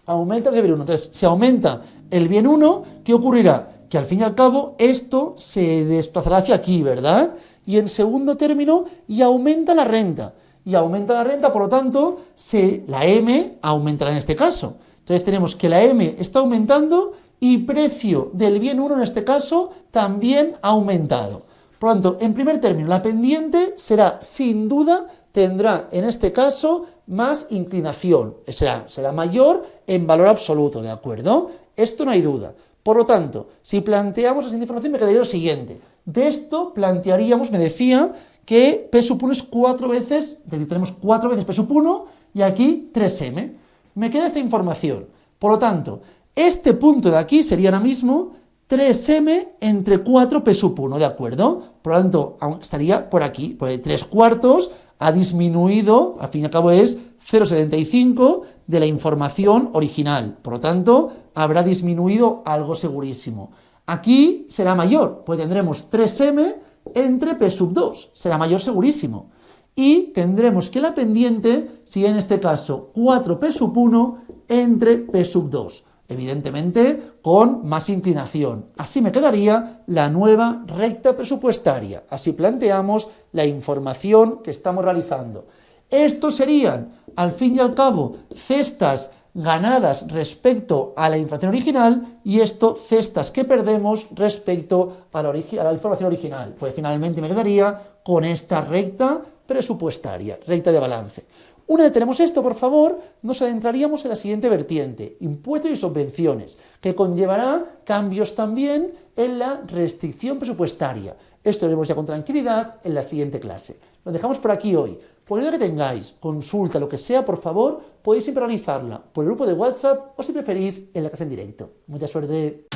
aumenta el precio del bien 1. Entonces, si aumenta el bien 1, ¿qué ocurrirá? Que al fin y al cabo esto se desplazará hacia aquí, ¿verdad? Y en segundo término, y aumenta la renta. Y aumenta la renta, por lo tanto, la M aumentará en este caso. Entonces tenemos que la M está aumentando y precio del bien 1 en este caso también ha aumentado. Por lo tanto, en primer término, la pendiente será, sin duda, tendrá en este caso más inclinación, será mayor en valor absoluto, ¿de acuerdo? Esto no hay duda. Por lo tanto, si planteamos la siguiente información, me quedaría lo siguiente. De esto plantearíamos, me decía, que P1 es 4 veces, es decir, tenemos 4 veces P1 y aquí 3M. Me queda esta información. Por lo tanto, este punto de aquí sería ahora mismo 3M entre 4 P1, ¿de acuerdo? Por lo tanto, estaría por aquí, por el 3/4 ha disminuido, al fin y al cabo es 0,75 de la información original. Por lo tanto, habrá disminuido algo segurísimo. Aquí será mayor, pues tendremos 3M entre P2, será mayor segurísimo. Y tendremos que la pendiente sería en este caso 4P1 entre P2. Evidentemente con más inclinación. Así me quedaría la nueva recta presupuestaria. Así planteamos la información que estamos realizando. Estos serían, al fin y al cabo, cestas ganadas respecto a la información original y esto, cestas que perdemos respecto a la información original. Pues finalmente me quedaría con esta recta presupuestaria, recta de balance. Una vez tenemos esto, por favor, nos adentraríamos en la siguiente vertiente, impuestos y subvenciones, que conllevará cambios también en la restricción presupuestaria. Esto lo veremos ya con tranquilidad en la siguiente clase. Lo dejamos por aquí hoy. Por ello que tengáis consulta, lo que sea, por favor, podéis siempre realizarla por el grupo de WhatsApp o si preferís en la clase en directo. Mucha suerte.